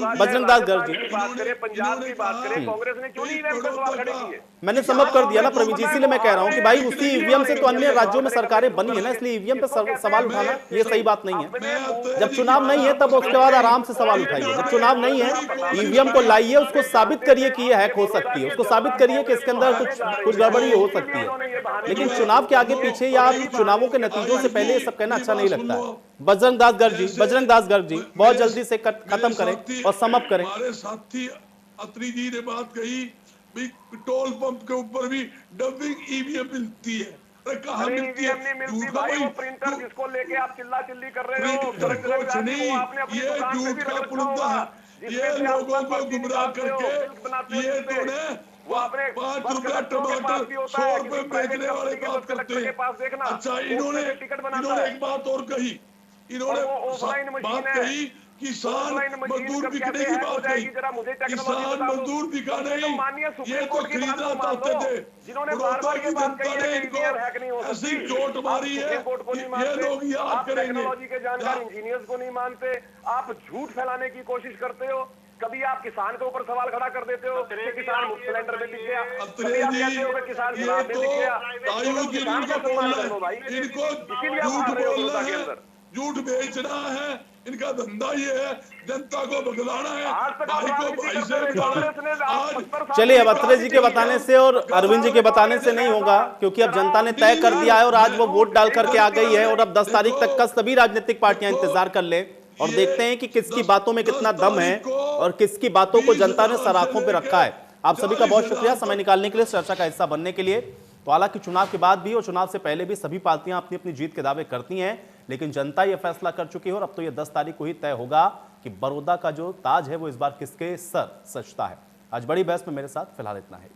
पंजाब की बात करें, कांग्रेस ने क्यों नहीं ईवीएम पे सवाल खड़े किए? मैंने समझ कर दिया ना प्रवीण जी, इसीलिए मैं कह रहा हूँ कि भाई उसी ईवीएम से तो अन्य राज्यों में सरकारें बनी है ना, इसलिए ईवीएम पे सवाल उठाना ये सही बात नहीं है। जब चुनाव नहीं है तब उसके बाद आराम से सवाल उठाइए, जब चुनाव नहीं है ईवीएम को लाइए, उसको साबित करिए कि ये हैक हो सकती है, उसको साबित करिए कि इसके अंदर कुछ गड़बड़ी हो सकती है, लेकिन चुनाव के आगे पीछे या चुनावों के नतीजों से पहले ये सब कहना अच्छा नहीं लगता है। बजरंग दास गर्ग जी बहुत जल्दी से खत्म करें और सम अप करें। हमारे साथी अत्री जी ने बात कही पेट्रोल पंप के ऊपर भी डबिंग ईवीएम मिलती है, कहाँ मिलती है? प्रिंटर जिसको लेके आप चिल्ला चिल्ली कर रहे हो, कुछ नहीं, ये झूठ का पुलिंदा है, ये लोगों को गुमराह करके ये तो ने 5 रुपया टमाटर 100 रुपए बेचने वाले बात करते हैं। अच्छा इन्होंने एक बात और कही, इन्होंने बात कही किसान मजदूर बिकने की बात कही, किसान मजदूर बिका नहीं, ये तो खरीदना चाहते थे, बड़ौदा की जनता ने इनको ऐसी चोट मारी है, ये लोग याद करेंगे। टेक्नोलॉजी के जानकार इंजीनियर्स को नहीं मानते, आप झूठ फैलाने की कोशिश करते हो, कभी आप किसान के ऊपर सवाल खड़ा कर देते हो कि किसान मुफ्त सिलेंडर में बिक गया, कभी आप कहते हो कि किसान शराब में बिक गया, किसान का सम्मान करो भाई, इसीलिए आप हार रहे हो बड़ौदा के अंदर। झूठ बेचना है, इनका धंधा ये है, जनता को बगलाना है, भाई को भाई से आज। चलिए, अब अत्रे जी के बताने से और अरविंद जी के बताने से नहीं होगा, क्योंकि अब जनता ने तय कर दिया है और आज वो वोट डाल करके आ गई है। और अब 10 तारीख तक का सभी राजनीतिक पार्टियां इंतजार कर ले और देखते हैं कि किसकी बातों में कितना दम है और किसकी बातों को जनता ने सराखों पे रखा है। आप सभी का बहुत शुक्रिया समय निकालने के लिए, चर्चा का हिस्सा बनने के लिए। तो हालांकि चुनाव के बाद भी और चुनाव से पहले भी सभी पार्टियां अपनी अपनी जीत के दावे करती हैं, लेकिन जनता यह फैसला कर चुकी है और अब तो यह 10 तारीख को ही तय होगा कि बड़ौदा का जो ताज है वो इस बार किसके सर सजता है। आज बड़ी बहस में मेरे साथ फिलहाल इतना है।